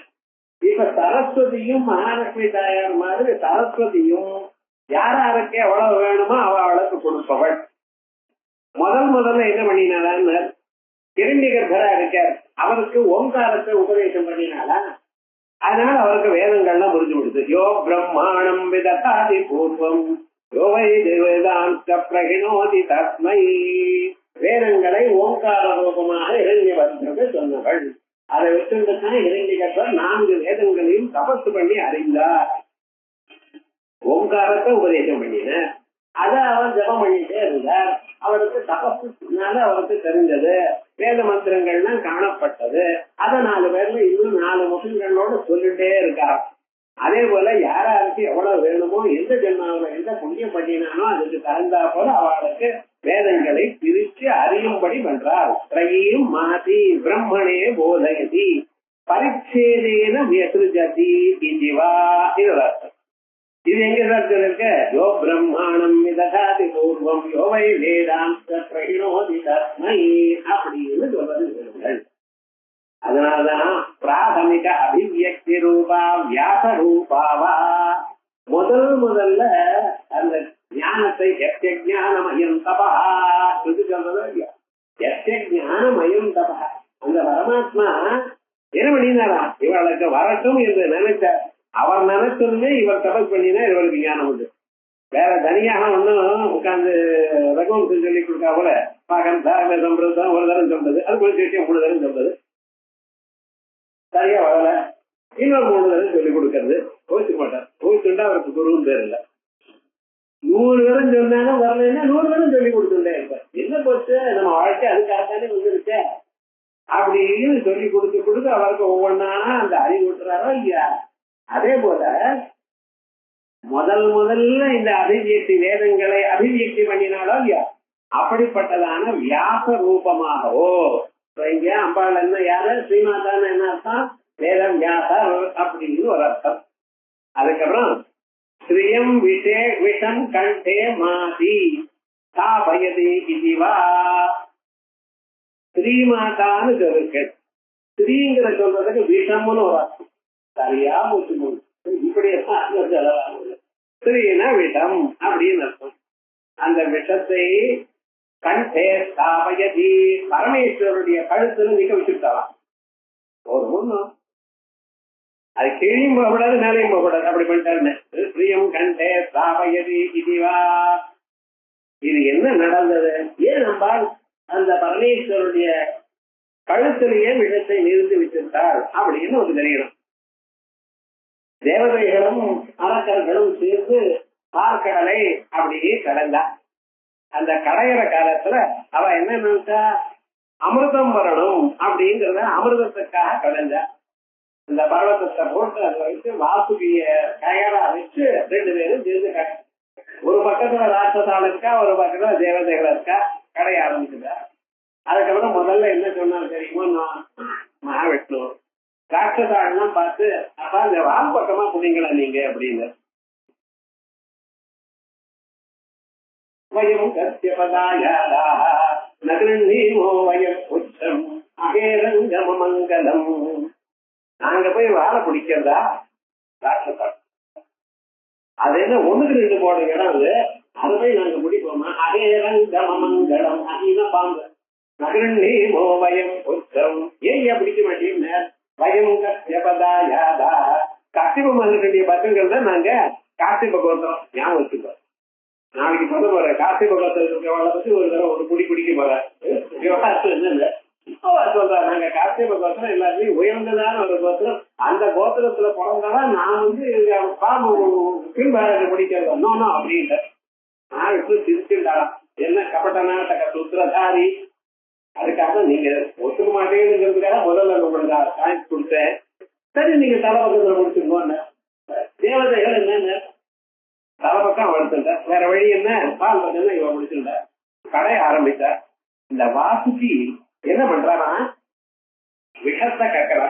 இப்ப சரஸ்வதியும் மகாலட்சுமி தாயார் மாதிரி சரஸ்வதியும் யாராருக்கு எவ்வளவு வேணுமோ அவளுக்கு கொடுப்பவள். முதல்ல என்ன பண்ணினாலான்னு, இரண்டிகர்பரா இருக்கார், அவருக்கு ஓங்காரத்தை உபதேசம் பண்ணினாலா, அதனால அவருக்கு வேதங்கள்லாம் புரிஞ்சு கொடுத்து. யோ பிரம்மாணம் விததாதி பூர்வம் யோ வை வேதாந்த பிரகிணோதி தஸ்மை. வேதங்களை ஓங்கார ரூபமாக இரண்யவர்க்கு சொன்னவள். அதை வச்சுதான் இரண்டிகர்பர் 4 வேதங்களையும் தபசு பண்ணி அறிந்தார். ஓங்காரத்தை உபதேசம் பண்ணினார், அத அவர் ஜபம் பண்ணிட்டே இருந்தார். அவருக்கு தபசுனால அவருக்கு தெரிஞ்சது, வேத மந்திரங்கள்லாம் காணப்பட்டது. அத 4 பேர்ல இன்னும் 4 முகங்களோட சொல்லிட்டே இருக்கார். அதே போல யாராருக்கு எவ்வளவு வேணுமோ, எந்த ஜென்மாவில எந்த புண்ணியம் பண்ணினானோ அதுக்கு தகுந்தா போல அவளுக்கு வேதங்களை பிரிச்சு அறியும்படி பண்றார். திரையும் மாதி பிரம்மணே போதயதி பரிச்சேதேன வியசிருஜதி இந்திவா. இது அர்த்தம். இது எங்க சார் இருக்கு, யோ பிரம்மாணம் விததாதி பூர்வம் யோ வை வேதாந்த பிரகிணோதி தஸ்மை அப்படின்னு சொல்றது. அதனாலதான் பிராதமிக அபிவியக்தி ரூபா வியாச ரூபாவா முதல்ல அந்த ஞான ஞானத்தை ஞானமயம் தபா சொல்றது ஞானமயம் தபா. அந்த பரமாத்மா என்ன பண்ணினாரா இவளுக்கு வரட்டும் என்று நினைச்ச அவர் நினைச்சதுமே இவர் தபஸ் பண்ணினா இவருக்கு ஞானம் உண்டு. வேற தனியாக ஒன்னும் உட்கார்ந்து ரகுவம்சம் சொல்லி கொடுக்கா போல மகன் சம்பிரதம் ஒரு தரம் சொல்றது அது கொஞ்சம் 3 தரம் சொல்றது சரியா வரல இன்னொரு 3 தரம் சொல்லி கொடுக்கறது கோச்சு மாட்டார். கோச்சுண்டா அவருக்கு குருவும் பேர் இல்ல. 100 தரம் சொன்னாலும் வரலன்னா 100 தரம் சொல்லி கொடுத்துட்டே இருப்பார். என்ன போச்சு நம்ம வாழ்க்கை அதுக்காகத்தானே வந்துருச்சே அப்படின்னு சொல்லி கொடுத்து அவருக்கு ஒவ்வொன்னா அந்த அறிவு விட்டுறாரோ இல்லையா. அதே போல முதல்ல இந்த அபிவியக்தி வேதங்களை அபிவியக்தி பண்ணினாலோ இல்லையா அப்படிப்பட்டதான வியாச ரூபமாகவோ இங்க அம்பாள் என்ன யாரு ஸ்ரீமாதான் என்ன அர்த்தம் வேதம் வியாசர் அப்படின்னு ஒரு அர்த்தம். அதுக்கப்புறம் ஸ்ரீயம் விஷம் கண்டே மாதி தாபயதி இதுவா ஸ்ரீமாதான்னு சொல்லிருக்கேன். ஸ்ரீங்கிற சொல்றதுக்கு விஷம்னு ஒரு அர்த்தம் சரியா போச்சு. இப்படி ஸ்ரீனா விஷம் அப்படின்னு அர்த்தம். அந்த விஷத்தை கண்டே தாபயதி பரமேஸ்வருடைய கழுத்துல நிக்க வச்சுட்டாலாம். ஒரு ஒண்ணு அது கீழையும் போகக்கூடாது மேலையும் போகக்கூடாது அப்படி பண்ணிட்டாருன்னு ஸ்ரீயம் கண்டே தாபயதி இதுவா. இது என்ன நடந்தது? ஏன் நம்பால் அந்த பரமேஸ்வருடைய கழுத்திலேயே விஷத்தை நிறுத்தி வச்சிருந்தார் அப்படின்னு ஒரு தெரியணும். தேவதைகளும் அரக்கர்களும் சேர்ந்து பார்க்கடலை அப்படியே கடந்தா. அந்த கடையிற காலத்துல அவ என்ன நினைச்சா அமிர்தம் வரணும் அப்படிங்கறத அமிர்தத்துக்காக கடைஞ்சா. இந்த பர்வத்தத்தை போட்டு அதை வச்சு வாசுகிய கயரா வச்சு 2 பேரும் சேர்ந்து கடை. ஒரு பக்கத்துல ராட்சசால இருக்கா ஒரு பக்கத்துல தேவதைகள் இருக்கா கடைய ஆரம்பிச்சுட்டா. அதுக்கப்புறம் முதல்ல என்ன சொன்னாலும் தெரியுமோ மகாவிஷ்ணு ராட்சசாலாம் பார்த்து அப்ப அந்த வால் பக்கமா புடிங்களா நீங்க அப்படின்னு வயம் கத்தியபதாயாதா நகரீமோ வயம் உச்சம் அகேரங்கம மங்கலம். நாங்க போய் வாழை பிடிக்கிறதா ராட்சசால் அது என்ன 1க்கு 2 போட இடம் அது அதை போய் நாங்க முடிப்போமா அகேரங்கம மங்கலம் அதிக பாங்க நகரீமோ வயம் உச்சம் ஏன் பிடிக்க மாட்டீங்க வயம் கத்தியபதாயாதா கத்திப மகனுடைய பக்கங்கள் தான் நாங்க கார்த்திப கோத்திரம் ஞாபகம் வச்சுக்கோம். நாளைக்கு சொல்ல போற கார்த்திப கோத்திரத்தை பத்தி ஒரு தடவை ஒரு குடி குடிக்க போறேன் என்னங்க இப்போ சொல்றேன். நாங்க கார்த்திப கோத்திரம் எல்லாத்தையும் உயர்ந்ததான ஒரு கோத்திரம். அந்த கோத்திரத்துல பிறந்தாதான் நான் பாம்பு பின்பாரத்தை பிடிக்கிறதா நோனோ அப்படின்ட்டு நான் விட்டு சிரிச்சுட்டாராம். என்ன கபட்ட நாட்டக சூத்திரதாரி அதுக்காக நீங்க ஒத்துக்க மாட்டேங்கிறதுக்காக முதல்ல உங்களுக்கு சாய்ஸ் கொடுத்தேன். சரி நீங்க தலைப்பக்கத்துல முடிச்சுக்கோன்னு தேவதைகள் என்னன்னு தலைப்பக்கம் வளர்த்துட்ட வேற வழி என்ன பால் என்ன இவன் முடிச்சுட்ட கடைய ஆரம்பித்த. இந்த வாசுகி என்ன பண்றானா விஷத்தை கக்கற.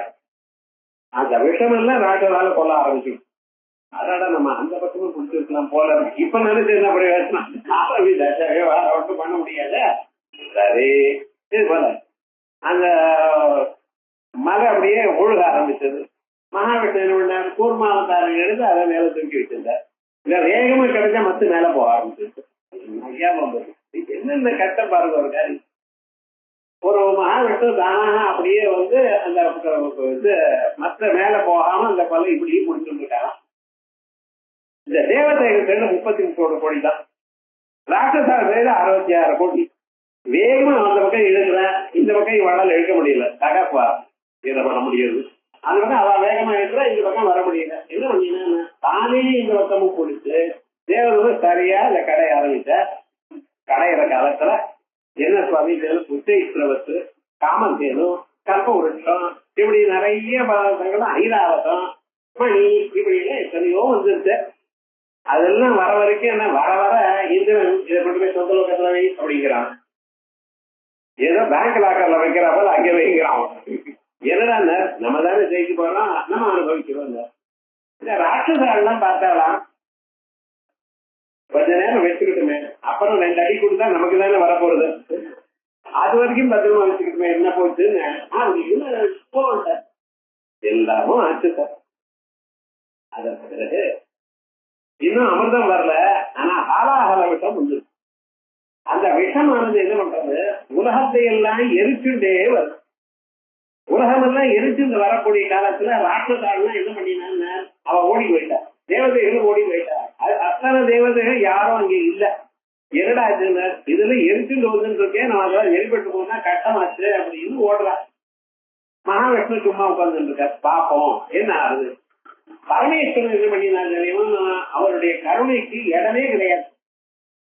அந்த விஷம் எல்லாம் நாட்டுனால கொல்ல ஆரம்பிச்சு. அதோட நம்ம அந்த பக்கமும் குடிச்சிருக்கலாம் போல. இப்ப நினைச்சு என்ன ஆரம்பிச்சு பண்ண முடியாத. சரி இது போல அந்த மலை அப்படியே ஒழுக ஆரம்பிச்சது. மகாவிஷ்ணு என்ன பண்ணார் கூர்மாவதாரம் எடுத்து அதை மேல தூக்கி வச்சிருந்தார். இல்ல வேகமா கிடைச்சா மத்து மேல போக ஆரம்பிச்சிருக்கு. என்னென்ன கட்ட பாருங்க ஒரு காரி. ஒரு மகாவிஷ்ணு தானாக அப்படியே அந்த இது மத்த மேல போகாம அந்த கொலை இப்படியே முடிச்சுட்டு இருக்காராம். இந்த தேவதைகள் சேர்ந்து 33 கோடி தான். ராட்சசா சேர்ந்து 66 கோடி. வேகமா அந்த பக்கம் இழுக்கிறேன் இந்த பக்கம் வளல் இழுக்க முடியல. தகப்பா இதை பண்ண முடியாது. அந்த பக்கம் அவ வேகமா இழுக்கிற இந்த பக்கம் வர முடியல. என்ன பண்ணீங்கன்னா தானே இந்த பக்கமும் குடிச்சு தேவதை சரியா இந்த கடை ஆரம்பிச்ச. கடையிற காலத்துல என்ன சுவாமி தேனும் புத்தேஸ்வரத்து காமந்தேனும் கல்ப விருட்சம் இப்படி நிறைய பதார்த்தங்களும் ஐராவதம் மணி இப்படி எல்லாம் எத்தனையோ வந்துருச்சு. அதெல்லாம் வர வரைக்கும் என்ன வர வர இந்திரன் இதை கொண்டு போய் சொந்த லோகத்துல வை அப்படிங்கிறான். ஏதோ பேங்க் லாக்கர்ல வைக்கிறப்ப அங்கே வைக்கிறான். என்னடா நம்ம தானே ஜெயிக்க போறோம் நம்ம அனுபவிக்கிறோம். இந்த ராட்சசாலாம் பார்த்தாலாம் கொஞ்ச நேரம் வச்சுக்கிட்டுமே அப்புறம் 2 அடி கொடுத்தா நமக்கு தானே வரப்போறது. அது வரைக்கும் பத்திரமா வச்சுக்கிட்டுமே என்ன போச்சுன்னு போட்ட எல்லாமும் ஆச்சு சார். அதன் பிறகு இன்னும் அமிர்தம் வரல. ஆனா ஹாலாஹல விஷம் வந்து அந்த விஷமானது என்ன பண்றது, உலகத்தை எல்லாம் எரிச்சுட்டே வருது. உலகம் எல்லாம் எரிச்சுட்டு வரக்கூடிய காலத்துல ராட்சசாலாம் என்ன பண்ணினான்னு அவ ஓடி போயிட்டா, தேவதைகள் ஓடி போயிட்டா. அத்தனை தேவதைகள் யாரும் அங்கே இல்ல. என்னடா இதுல எரிச்சுட்டு வந்துட்டு இருக்கேன், நம்ம அதெல்லாம் எரிபட்டு போனா கட்டமாச்சு அப்படின்னு ஓடுறா. மகாவிஷ்ணு சும்மா உட்கார்ந்து இருக்க, பாப்போம் என்ன ஆகுது. பரமேஸ்வரன் என்ன பண்ணினாங்க, அவருடைய கருணைக்கு இடமே கிடையாது,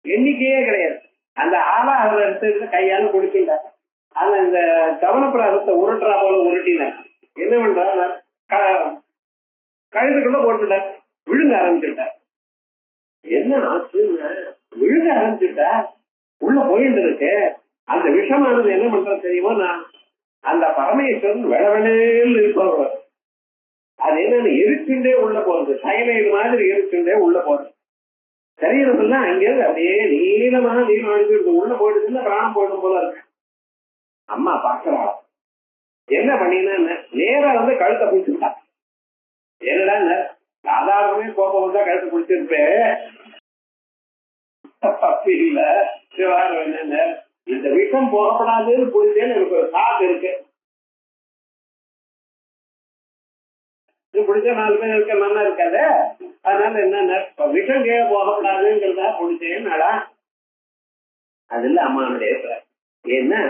எண்ணிக்கையே கிடையாது. அந்த ஆலாஹர எடுத்து கையால குடிச்சுட்டார். அந்த இந்த கவனப்பிராசத்தை உருட்டுறா போல உருட்டினார். என்ன பண்றார், கழுத்துக்குள்ள போட்டுட்டார், விழுங்க ஆரம்பிச்சுட்டார். என்ன ஆச்சுன்னு விழுங்க ஆரம்பிச்சுட்டா, உள்ள போயிட்டு இருக்கு. அந்த விஷமானது என்ன பண்றது தெரியுமா, நான் அந்த பரமேஸ்வரன் வெளவெளேன்னு இருப்பவர். அது என்னன்னு எரிச்சுண்டே உள்ள போறது, சயனைடு மாதிரி எரிச்சுண்டே உள்ள போறது. சரீரம்லாம் அங்கிருந்து அப்படியே நீளமான நீளம் அழிஞ்சிருக்கு, உள்ள போயிட்டு பிராணம் போயிடும் போல இருக்கு. அம்மா பாக்குறாள், என்ன பண்ணினா நேரா வந்து கழுத்தை பிடிச்சுட்டா. என்னடா சாதாரணமே கோபம் வந்தா கழுத்தை பிடிச்சிருப்பேன், அப்படி இல்ல. என்னென்ன இந்த விஷம் போகப்படாதுன்னு புரிஞ்சேன்னு எனக்கு ஒரு சாக்கு இருக்கு. பிடிச்ச 4 பேர் இருக்க நல்லா இருக்காது. அதனால என்ன விஷம் கீழே போகப்படாதுங்கிறதா பிடிச்சேன்னாடா. அது இல்ல அம்மாவுடைய ஏன்னா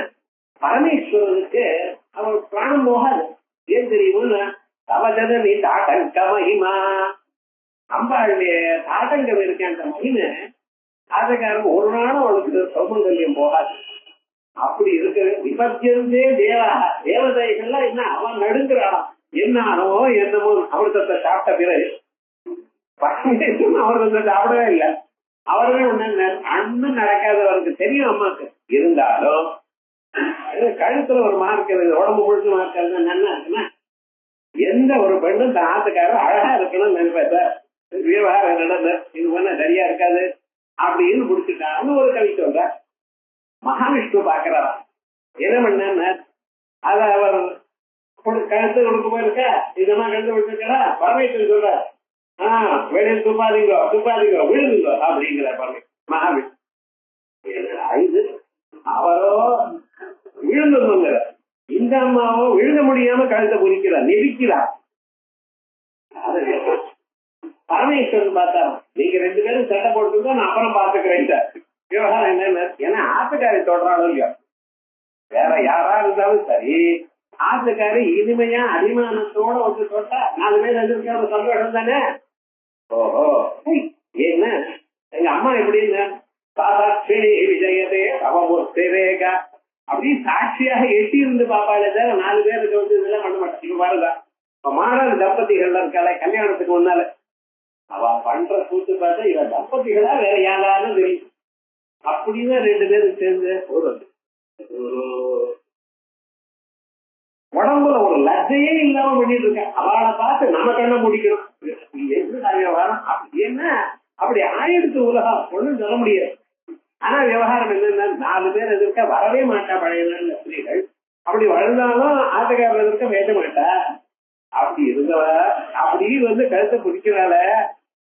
பரமேஸ்வரனுக்கு அவர் பிராணம் போகாது. ஏன் தெரியுமா, தவஜத நீ தாட்டங்க மகிமா, அம்பாளுடைய தாட்டங்கம் இருக்கேன் அந்த மகிமை. அதுக்காக ஒரு நாளும் அவளுக்கு சௌமங்கல்யம் போகாது. அப்படி இருக்கு. விபத்தியந்தே தேவா, தேவதைகள்லாம் என்ன அவன் நடுங்கிறான், என்ன ஆனவோ என்னமோ அமிர்தத்தை சாப்பிட்ட பிறகு. பரமேஸ்வரன் அமிர்தத்தை சாப்பிடவே இல்லை. அவர்கள் அண்ணன் நடக்காதவருக்கு தெரியும் அம்மாக்கு. இருந்தாலும் கழுத்துல ஒரு மார்க் இருக்குது, உடம்பு முழுக்க மார்க் இருக்குது. நல்லா இருக்குன்னா எந்த ஒரு பெண்ணும் தன் ஆத்துக்காரர் அழகா இருக்கணும்னு நினைப்ப. விவகாரம் நடந்த இது பண்ண சரியா இருக்காது அப்படின்னு முடிச்சுட்டான்னு ஒரு கவி சொல்ற. மகாவிஷ்ணு பாக்குறாரா, என்ன பண்ண அத அவர் கழுத்து கொடுக்க போயிருக்க, இதெல்லாம் கழுத்து கொடுத்துருக்கா. பரமேஸ்வரன் சொல்ற, வெளியில் துப்பாதீங்கோ துப்பாதீங்கோ விழுதுங்கோ அப்படிங்கிற மகாவிஷ்ணு. இது அவரோ விழுந்துங்கிற, இந்த அம்மாவோ விழுங்க முடியாம கழுத்தை குறிக்கிறார், நெரிக்கிறார். பரமேஸ்வரன் பார்த்தாரு, நீங்க 2 பேரும் சட்டை போட்டுருந்தா நான் அப்புறம் பார்த்துக்கிறேன். விவகாரம் என்னன்னு, ஏன்னா ஆத்துக்காரி தொடராலும் இல்லையோ, வேற யாரா இருந்தாலும் சரி, ஆத்துக்காரி இனிமையா அபிமானத்தோட வந்து தொட்டா 4 பேர் எதிர்க்க சந்தோஷம் தானே. ஓஹோ, என்ன எங்க அம்மா எப்படின்னு விஜயதே அவரேகா அப்படி சாட்சியாக எட்டி இருந்து பாப்பாளே தவிர 4 பேருக்கு வந்து இதெல்லாம் பண்ண மாட்டேன். இப்ப பாருங்க, இப்ப மாடல் தம்பதிகள் இருக்காளே கல்யாணத்துக்கு முன்னால, அவ பண்ற கூத்து பார்த்தா இவ தம்பதிகளா வேற யாராலும் தெரியும். அப்படிதான் 2 பேரும் சேர்ந்து ஒரு உடம்புல ஒரு லஜ்ஜையே இல்லாம பண்ணிட்டு இருக்க. அவளை பார்த்து நம்ம கண்ணை முடிக்கணும். என்ன அப்படி ஆயிடுத்து உலகம், ஒண்ணும் சொல்ல முடியாது. ஆனா விவகாரம் என்னன்னா, 4 பேர் எதிர்க்க வரவே மாட்டா பழைய ஸ்திரீகள். அப்படி வளர்ந்தாலும் ஆட்டக்காரர் எதிர்க்க வேண்ட மாட்டா. அப்படி இருந்தவ அப்படி வந்து கழுத்தை பிடிக்கிறாள,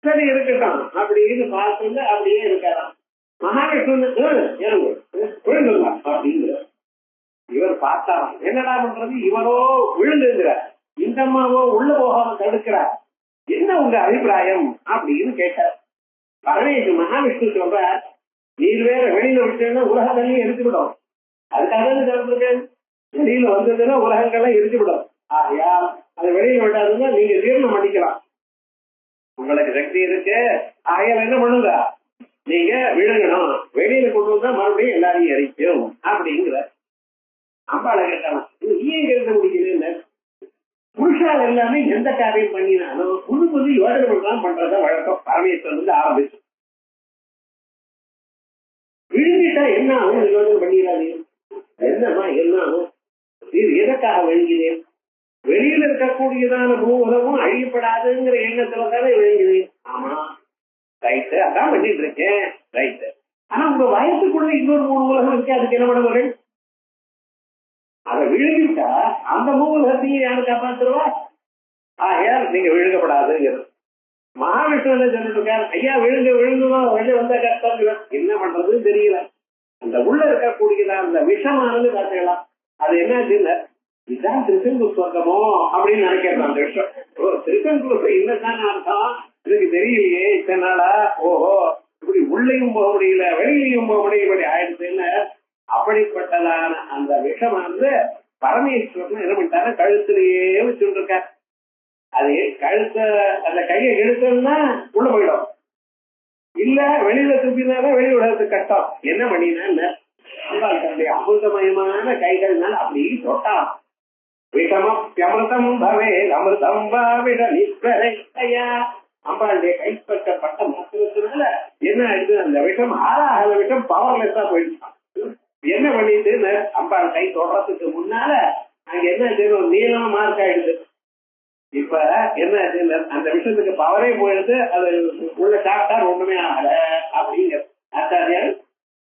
சரி இருக்கட்டும் அப்படின்னு பார்த்து அப்படியே இருக்காராம். மகாவிஷ்ணு விழுந்துடலாம் அப்படிங்கிற இவர் பார்த்தாராம். என்னடா பண்றது, இவரோ விழுந்துங்கிறார், இந்த அம்மாவோ உள்ள போகாம தடுக்கிறார். என்ன உங்க அபிப்பிராயம் அப்படின்னு கேட்டார். பரமேஸ்வரன் மகாவிஷ்ணு சொல்றார், நீர் வேற வெளியில விட்டேன்னா உலகத்தெல்லாம் எரிச்சுவிடும். அதுக்காக சொல்றேன், வெளியில வந்ததுன்னா உலகங்கள்லாம் எரிச்சுவிடும். ஆயா அது வெளியில விட்டாதுன்னா நீங்க ஜீரணம் பண்ணிக்கலாம், உங்களுக்கு சக்தி இருக்கு. ஆகையால் என்ன பண்ணுங்க, நீங்க விழுங்கணும், வெளியில கொண்டு வந்தா மறுபடியும் எல்லாரையும் எரிக்கும் அப்படிங்கிற. அம்பாளை கேட்டாலும் ஏன் கேட்க முடியல, புருஷால் எல்லாமே எந்த காரியம் பண்ணினாலும் புது யோஜனை பண்றான் பண்றத வழக்கம். பரமேஸ்வரன் வந்து ஆரம்பிச்சு விழுங்கிட்டா என்ன ஆகும் யோஜனை பண்ணிடாதே. என்னமா என்ன ஆகும், இது எதற்காக விழுங்கினேன், வெளியில இருக்கக்கூடியதான உலகம் அழியப்படாதுங்கிற எண்ணத்துல தானே விழுங்குது. ஆமா ரைட்டு, அதான் பண்ணிட்டு இருக்கேன் ரைட்டு. ஆனா உங்க வயசுக்குள்ள இன்னொரு 3 உலகம் இருக்கு, அதுக்கு என்ன பண்ண போறேன். அதை விழுங்கிட்டா அந்த 3 உலகத்தையும் யாரு காப்பாத்துருவா. ஆகையால் நீங்க விழுங்கப்படாதுங்கிறது. மகாவிஷ்ணு சொல்லிட்டு இருக்காரு, ஐயா விழுந்து விழுந்துதான் வெளியே வந்த கஷ்டம் என்ன பண்றதுன்னு தெரியல. அந்த உள்ள இருக்கக்கூடியதா அந்த விஷமானது பாத்தீங்களா, அது என்னாச்சுன்னு இதுதான் திருச்செந்தூர் சொர்க்கமோ அப்படின்னு நினைக்கிறது. அந்த விஷயம் திருச்செந்தூர் என்னதான் அர்த்தம் இதுக்கு தெரியலையே இத்தனை நாளா. ஓஹோ, இப்படி உள்ளேயும் போக முடியல வெளியிலையும் போக முடியல, இப்படி ஆயிடுச்சுன்னு அப்படிப்பட்டதான அந்த விஷமானது பரமேஸ்வரன் என்ன பண்ணிட்டாரு, கழுத்திலேயே வச்சுட்டு இருக்காரு. அது கழுத்த அந்த கையை எடுத்தோம்னா உள்ள போயிடும், இல்ல வெளியில திருப்பினாலும் வெளிய விடுறதுக்கு கஷ்டம். என்ன பண்ணினா தன்னுடைய அமிர்தமயமான கைகள்னால அப்படி தொட்டான். விஷமப்பியமிருதம் பவே அமிர்தம் பாவிட நிஸ்வரையா. அம்பாளுடைய கைப்பற்றப்பட்ட மாத்திரத்தினால என்ன ஆயிடுது, அந்த விஷம் ஆறாக விஷம் பவர்லெஸ்ஸா போயிடுச்சான். என்ன பண்ணிட்டு அம்பாள் கை தொடறதுக்கு முன்னால அங்க என்ன ஒரு நீளமா மார்க் ஆயிடுது. இப்ப என்ன அந்த விஷயத்துக்கு பவரே போயிடுது, அது உள்ள சாப்பிட்டா ஒண்ணுமே ஆகல அப்படிங்கிறது. ஆச்சாரியர்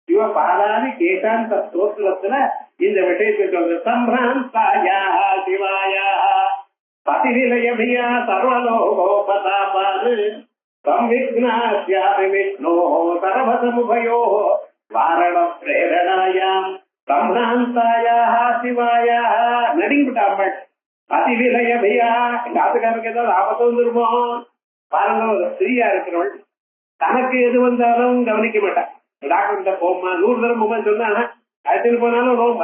சிவ பாதாதி கேட்டாந்த ஸ்தோத்திரத்துல இந்த விஷயத்தை சொல்ற சம்பிராந்தாயா சிவாயா பதிவிலயபியா சர்வலோகோபதாபாது சம்விக்னாஸ்யாமி விஷ்ணோ சர்வசமுபயோ வாரண பிரேரணாயாம் சம்பிராந்தாயா சிவாயா. நடிங்கிட்டாள் பதிவிலயபியா. எங்க ஆத்துக்காரருக்கு ஏதாவது ஆபத்து வந்துருமோ பாருங்க. ஸ்திரீயா இருக்கிறவள் தனக்கு எது வந்தாலும் கவனிக்க மாட்டான். டாக்டர் போமா 100 தரம் போமா சொன்னா அழைச்சிட்டு போனாலும் ரொம்ப.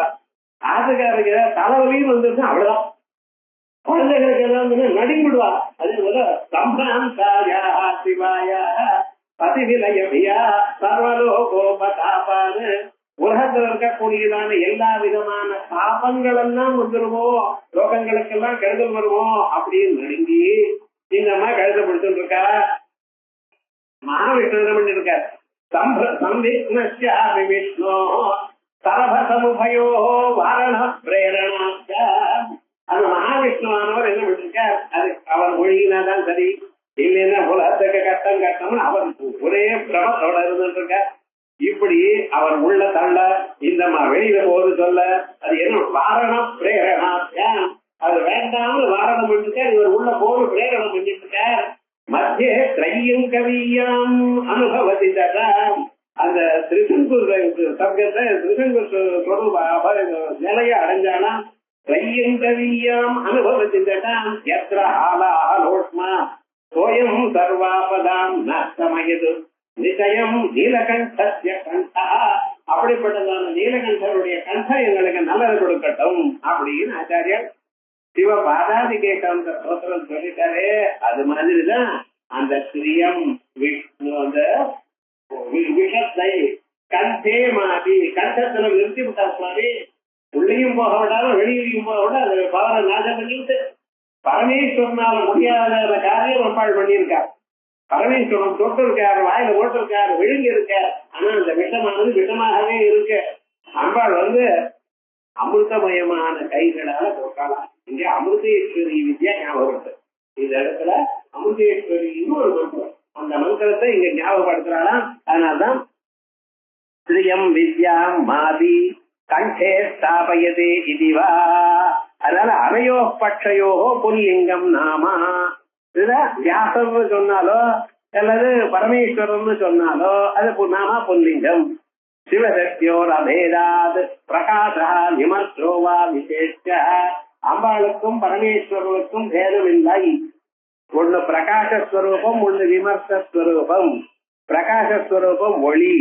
ஆத்துக்காரருக்கு ஏதாவது தலைவலியும் வந்துருச்சு அவ்வளவுதான். குழந்தைகளுக்கு ஏதாவது நடுங்கிடுவா. அதே போல சம்பிராந்தாயா சிவாயா பதிவிலயபியா சர்வலோகோபதாபான்னு உலகத்தில் இருக்கக்கூடியதான எல்லா விதமான சாபங்கள் எல்லாம் வந்துருமோ, லோகங்களுக்கெல்லாம் கெடுதல் வருமோ அப்படின்னு நடுங்கி இந்த அம்மா கழுத பிடிச்சுட்டு இருக்கா. மகாவிஷ்ணு என்ன பண்ணிருக்காரு, சம்விக்னஸ்யாமி விஷ்ணோ சரபசமுபயோ வாரண பிரேரணாச்ச. அந்த மகாவிஷ்ணுவானவர் என்ன பண்ணிருக்கார், அது அவர் மொழியினாதான் சரி, இல்லைன்னா உலகத்துக்கு கட்டம் கட்டம்னு அவர் ஒரே பிரமத்தோட இருந்துட்டு இருக்கார். இப்படி அவர் உள்ள தள்ள இந்த வெளியில போது சொல்ல அது என்ன வாரண பிரேரணாச்ச. அது வேண்டாம்னு வாரணம் பண்ணிருக்கார், இவர் உள்ள போது பிரேரணம் பண்ணிட்டு இருக்கார். மத்திய திரையும் கவியாம் அனுபவதி தட்டாம். அந்த திருசெங்கூர் சப்தத்தை திருசெங்கூர் தொடர்பு நிலைய அடைஞ்சானா திரையும் கவியாம் அனுபவதி தட்டாம் எத்திர ஆலோஷ்மா சோயம் சர்வாபதாம் நஷ்டமயது நிச்சயம் நீலகண்டஸ்ய கண்டா. அப்படிப்பட்டதான நீலகண்டருடைய கண்டம் எங்களுக்கு நல்லது கொடுக்கட்டும் அப்படின்னு ஆச்சாரியர் சிவ பாதாதி கேட்காந்த சோத்திரம் சொல்லிட்டாரே. அது மாதிரிதான் அந்த ஸ்ரீயம் அந்த விஷத்தை கண்டே மாதி கண்டத்துல நிறுத்தி விட்டார் சுவாமி. உள்ளேயும் போக விடாலும் வெளியிலையும் போக விட அது பவரை நாசம் பண்ணிட்டு பரமேஸ்வரனால முடியாத காரியம் அம்பாள் பண்ணியிருக்கார். பரமேஸ்வரன் தொட்டு இருக்காரு, வாயில ஓட்டு இருக்காரு, விழுங்கி இருக்கார். ஆனா அந்த விஷமானது விஷமாகவே இருக்கு. அம்பாள் அமிர்தமயமான கைகளால போட்டாலாம். இங்க அமிர்தேஸ்வரி வித்யா ஞாபகம். இந்த இடத்துல அமிர்தேஸ்வரி ஒரு மந்திரம், அந்த மந்திரத்தை இங்க ஞாபகப்படுத்துறாளாம். அதனால்தான் ஸ்ரீயம் வித்யாம் மாதி கண்டே ஸ்தாபயதே இதுவா. அதனால அரையோ பட்சையோ புல்லிங்கம் நாமா. இதுல வியாசம் சொன்னாலோ அல்லது பரமேஸ்வரன் சொன்னாலோ அது நாமா புல்லிங்கம். சிவசக்தியோர் அபேதாத் பிரகாசா விமர்சோவா விசேஷ. அம்பாளுக்கும் பரமேஸ்வரனுக்கும் பேதமில்லை. ஒண்ணு பிரகாசஸ்வரூபம், ஒண்ணு விமர்சஸ்வரூபம். பிரகாசஸ்வரூபம் ஒளி,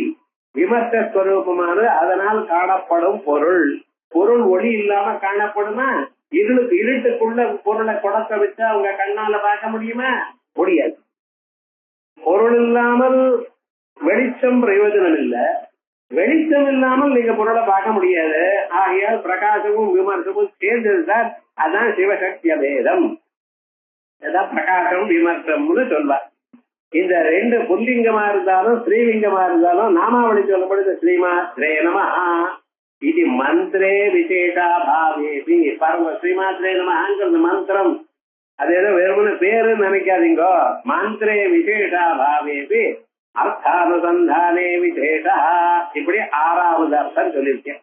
விமர்சஸ்வரூபமானது அதனால் காணப்படும் பொருள். பொருள் ஒளி இல்லாம காணப்படுமா? இருட்டுக்குள்ள பொருளை குடத்தை வச்சா அவங்க கண்ணால பார்க்க முடியுமா? முடியாது. பொருள் இல்லாமல் வெளிச்சம் பிரயோஜனம் இல்லை, வெளிச்சம் இல்லாமல் நீங்க பொருளை பார்க்க முடியாது. ஆகையால் பிரகாசமும் விமர்சமும் சேர்ந்ததுதான். அதான் சிவசக்தி அபேதம். அதான் பிரகாசம் விமர்சம்னு சொல்வார். இந்த ரெண்டு புல்லிங்கமா இருந்தாலும் ஸ்ரீலிங்கமா இருந்தாலும் நாமாவளி சொல்லப்படுது ஸ்ரீமாத்ரே நமஹ இது மந்திரே விசேஷா பாவேபி. பாருங்க, ஸ்ரீமாத்ரே நமஹங்கிறது மந்திரம். அது ஏதோ வெறுமனே பேரு நினைக்காதீங்க. மந்திரே விசேஷா பாவேபி அர்த்தானுசந்தானே விசேஷா. இப்படி 6வது அர்த்தம் சொல்லியிருக்கேன்.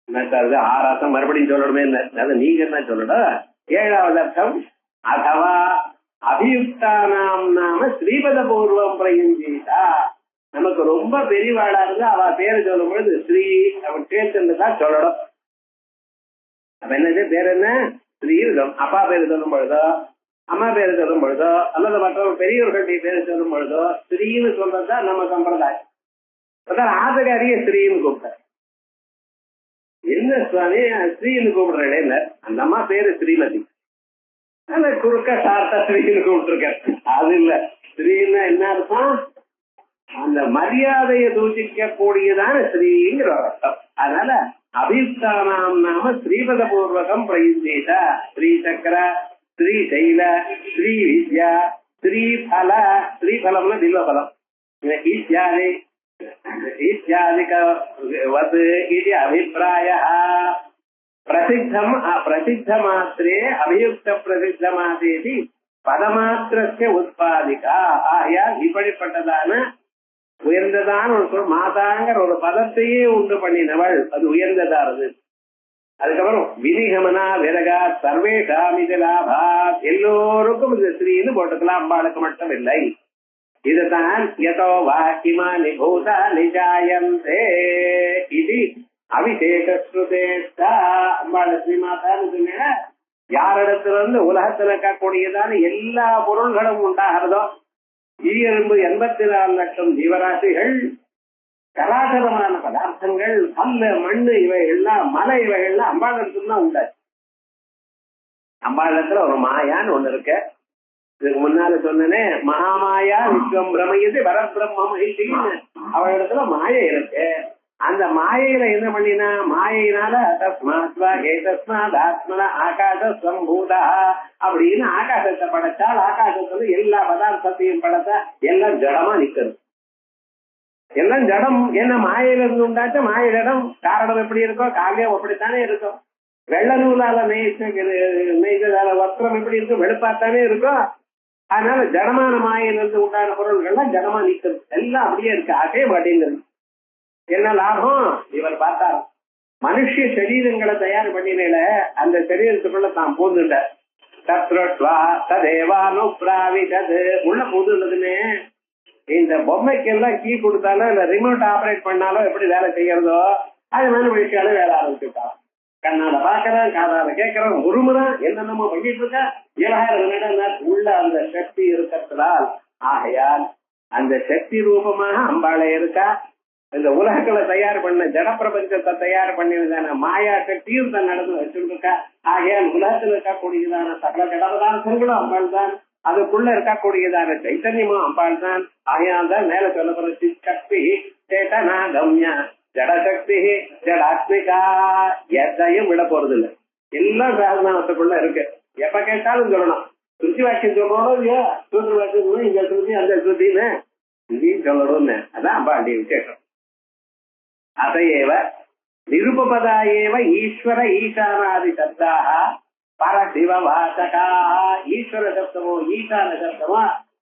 என்ன 6 அர்த்தம் மறுபடியும் சொல்லணுமே? அது நீங்க என்ன சொல்லணும்? 7வது அர்த்தம் அதவா அபியுக்தானாம் நாம ஸ்ரீபத பூர்வம் பிரயுஞ்சீதா. நமக்கு ரொம்ப பெரியவாளா இருந்து அவ பேரு சொல்லும் பொழுது ஸ்ரீ அவன் சேர்த்துதான் சொல்லணும். அப்ப என்னது பேர் என்ன ஸ்ரீ அப்பா பேரு சொல்லும் பொழுதோ அம்மா பேரு சொல்லும் பொழுதோ அல்லது மற்றவங்க பெரியவர்களுடைய பேரு சொல்லும் பொழுதோ ஸ்ரீன்னு சொல்றதுதான் நம்ம சம்பிரதாயம். அதான் ஆதகாரிய ஸ்ரீன்னு கூப்பிட்டார். என்ன சுவாமி ஸ்ரீன்னு கூப்பிடுறேன், அந்த அம்மா பேரு ஸ்ரீமதி, அந்த குறுக்க சார்த்தா ஸ்ரீன்னு கூப்பிட்டுருக்க. அது இல்ல, ஸ்ரீன்னா என்ன அர்த்தம், அந்த மரியாதையை சூச்சிக்க கூடியதான ஸ்ரீங்கிற அர்த்தம். அதனால அபியுக்தானாம் நாம ஸ்ரீபத பூர்வகம் பிரயுஞ்சீத. ஸ்ரீ சக்கர, ஸ்ரீ சைல, ஸ்ரீ வித்யா, ஸ்ரீபல, ஸ்ரீபலம்னா தில்வபலம் இத்தியாதி இத்தியாதிகவத் இது அபிப்பிராயः. பிரசித்தம் பிரசித்த மாத்திரே அபியுக்த பிரசித்த மாதேதி பதமாத்திரஸ்ய உத்பாதிகா. ஆகையால் இப்படிப்பட்டதான உயர்ந்ததான ஒரு சொல் மாதாங்கிற ஒரு பதத்தையே உண்டு பண்ணினவள், அது உயர்ந்ததானது. அதுக்கப்புறம் விதிகமனா விரகா சர்வேஷாமித லாபா, எல்லோருக்கும் இது ஸ்ரீன்னு போட்டுக்கலாம், அம்பாளுக்கு மட்டும் இல்லை. இதுதான் யதோ வாக்கிமானி பூதானி ஜாயந்தே இது அபிஷேகஸ்ருதேஷ்டா. அம்பாள் ஸ்ரீமாதான்னு சொன்ன யாரிடத்துல இருந்து உலகத்துல இருக்கக்கூடியதான எல்லா பொருள்களும் உண்டாகிறதோ, ஈயெலும்பு 84 லட்சம் ஜீவராசிகள், கலாச்சாரமான பதார்த்தங்கள், கல்லு மண்ணு இவைகள்லாம் மலை இவைகள்லாம் அம்பாளிடத்துல தான் உண்டாச்சு. அம்பாளிடத்துல ஒரு மாயான்னு ஒண்ணு இருக்கு. இதுக்கு முன்னால சொன்னனே மகாமாயா விஸ்வம் பிரமயது பரபிரம்மம் அவளிடத்துல மாயை இருக்கு. அந்த மாயையில என்ன பண்ணினா, மாயையினால தஸ்மாத்வா ஏதஸ்மாத்மன ஆகாச சம்பூதா அப்படின்னு ஆகாசத்தை படைச்சால், ஆகாசத்துல எல்லா பதார்த்தத்தையும் படைத்தா எல்லாம் ஜடமா நிக்கிறது. எல்லாம் ஜடம் என்ன மாயையில இருந்து உண்டாச்சா மாய ஜடம். காரணம் எப்படி இருக்கோ காவியம் அப்படித்தானே இருக்கும். வெள்ள நூலால நெய்ததால வஸ்திரம் எப்படி இருக்கும், வெளுப்பாத்தானே இருக்கும். அதனால ஜடமான மாயிலிருந்து உண்டான பொருள்கள்லாம் ஜடமா நிற்கிறது, எல்லாம் அப்படியே இருக்கு, ஆகவே மாட்டேங்கிறது. என்ன லாபம், இவர் பார்த்தார் மனுஷ சரீரங்களை தயார் பண்ணினேல அந்த சரீரத்துக்குள்ள தான் பூந்துட்ட உள்ள பூந்துள்ளதுன்னு இந்த பொம்மைக்கு எல்லாம் கீ கொடுத்தாலோ இல்ல ரிமோட் ஆபரேட் பண்ணாலோ எப்படி வேலை செய்யறதோ அது மாதிரி மனுஷால வேலை ஆரம்பிச்சுட்டான். கண்ணால பாக்குறான், காதால கேட்கறான், உருமுறான், என்னென்னமோ பண்ணிட்டு இருக்கா. 7000 உள்ள அந்த சக்தி இருக்கிறதால், ஆகையால் அந்த சக்தி ரூபமாக அம்பாளை இருக்கா. இந்த உலகங்களை தயார் பண்ண ஜட பிரபஞ்சத்தை தயார் பண்ணினதான மாயா சக்தியும் தன் நடந்து வச்சுட்டு இருக்கா. ஆகையால் உலகத்தில் இருக்கக்கூடியதான சகல ஜடபதார்த்தங்களும் அம்பாள் தான், அதுக்குள்ள இருக்கக்கூடியதான சைத்தன்யமும் அம்பாள் தான். ஆகையால் தான் மேல சொல்லப்படுற சிற்சக்தி சேதனா கம்யா ஜடசக்தி ஜடாத்மிகா. எதையும் விட போறது இல்லை, எல்லாம் சாதனத்துக்குள்ள இருக்கு. எப்ப கேட்டாலும் சொல்லணும், சுத்தி வாக்கியம் சொல்லணும் இல்லையா, சூத்திர வாக்கியம் இங்க சுத்தி அந்த சுத்தின்னு இதையும் சொல்லணும்னு. அதான் அம்பாளுடைய விசேஷம். அதையேவ நிருபபதா ஏவ ஈஸ்வர ஈசானாதி சப்தாக பரசிவ வாசகா. ஈஸ்வர சப்தமோ ஈசான சப்தமோ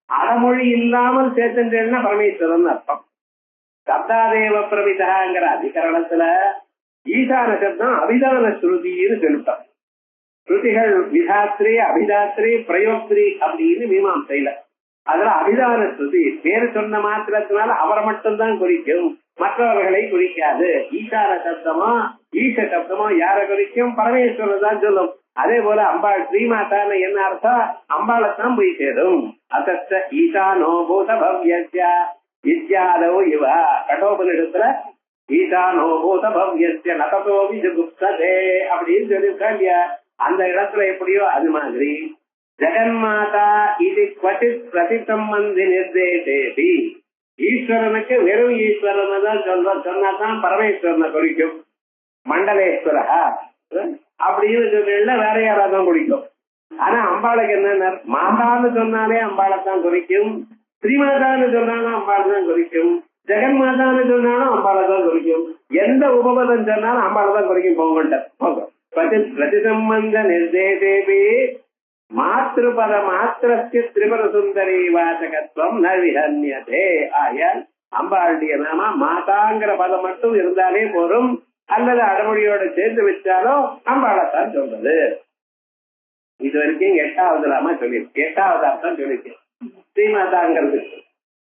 அடமொழி இல்லாமல் சேர்த்துட்டேன்னா பரமேஸ்வரன் அர்த்தம். சப்தாதேவ பிரவிதாங்கிற அதிகரணத்துல ஈசான சப்தம் அபிதான ஸ்ருதின்னு சொல்லிட்டோம். ஸ்ருதிகள் விதாத்ரி அபிதாத்ரி பிரயோக்திரி அப்படின்னு மீமாம்சையில அதுல அபிதான ஸ்ருதி பேரு சொன்ன மாத்திரத்தினால அவரை மட்டும்தான் குறிக்கும், மற்றவர்களை குறிக்காது. ஈசான சப்தமோ ஈச சப்தமோ யாரை குறிக்கும், பரமேஸ்வரர் தான் சொல்லும். அதே போல அம்பாள் ஸ்ரீமாதான்னு என்ன அர்த்தம், அம்பாளைத்தான் போய் சேரும். அத்த ஈசானோ பூத பவ்யஸ்ய இத்யாதோ இவ கடோபனிடத்துல ஈசானோ பூத பவ்யஸ்ய நததோ விஜுகுப்ததே அப்படின்னு சொல்லியிருக்கா இல்லையா. அந்த இடத்துல எப்படியோ அது மாதிரி ஜெகன்மாதா இது குவச்சித் பிரதிசம்பந்தி நிர்தேசேபி. ஈஸ்வரனுக்கு வெறும் ஈஸ்வரனை தான் சொன்னாதான் பரமேஸ்வரனை குறிக்கும். மண்டலேஸ்வரா அப்படின்னு சொல்ல வேற யாராதான் குறிக்கும். ஆனா அம்பாளுக்கு என்ன, மாதான்னு சொன்னாலே அம்பாளைத்தான் குறிக்கும், ஸ்ரீமாதான்னு சொன்னாலும் அம்பாள் தான் குறிக்கும், ஜெகன்மாதான்னு சொன்னாலும் அம்பாளை தான் குறிக்கும். எந்த உபபதம் சொன்னாலும் அம்பாளை தான் குறிக்கும். போங்க பிரதிசம்பந்த நிர்தேசேபி மாத்திருபத மாத்திரஸ்ய திரிபுர சுந்தரி வாசகத்துவம் ந விஹன்யதே. ஆயால் அம்பாளுடைய நாம மாதாங்கிற பதம் மட்டும் இருந்தாலே போதும், அல்லது அடமொழியோட சேர்ந்து வச்சாலும் அம்பாளைத்தான் சொல்றது. இது வரைக்கும் 8வது நாம சொல்லியிருக்கு. 8வது அர்த்தம் சொல்லிருக்கு ஸ்ரீமாதாங்கிறது.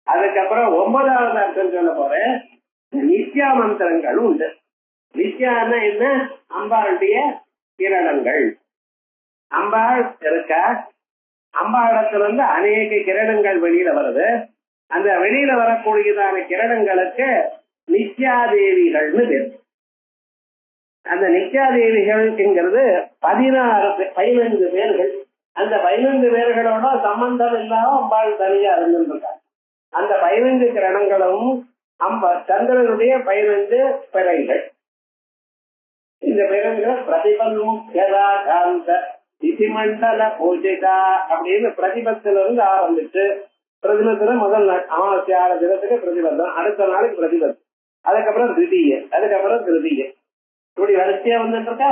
அதுக்கப்புறம் 9வது அர்த்தம் சொல்ல போறேன். நித்யா மந்திரங்கள் உண்டு. நித்யான்னா என்ன? அம்பாளுடைய கிரணங்கள். அம்பாள் இருக்கா, அம்பாளத்திலிருந்து அநேக கிரணங்கள் வெளியில வருது. அந்த வெளியில வரக்கூடியதான கிரணங்களுக்கு நித்யாதேவிகள்னு பேர். அந்த நித்யாதேவிகள்ங்கிறது 15 பேர்கள். அந்த 15 பேர்களோட சம்பந்தம் இல்லாம அம்பாள் தனியா இருந்திருக்காங்க. அந்த 15 கிரணங்களும் சந்திரனுடைய 15 பிறைகள். இந்த பிறகுகள் பிரதிபன்முக்யதா காந்த திதிமண்டல பூஜிதா அப்படின்னு பிரதிபத்திலிருந்து ஆரம்பிச்சு பிரதிபத்துல முதல் நாள் அமாவாசை 6 தினத்துக்கு பிரதிபந்தம், அடுத்த நாளுக்கு பிரதிபந்தம், அதுக்கப்புறம் திருதிய, அதுக்கப்புறம் திருதிய, இப்படி வரிசையா வந்துட்டு இருக்கா.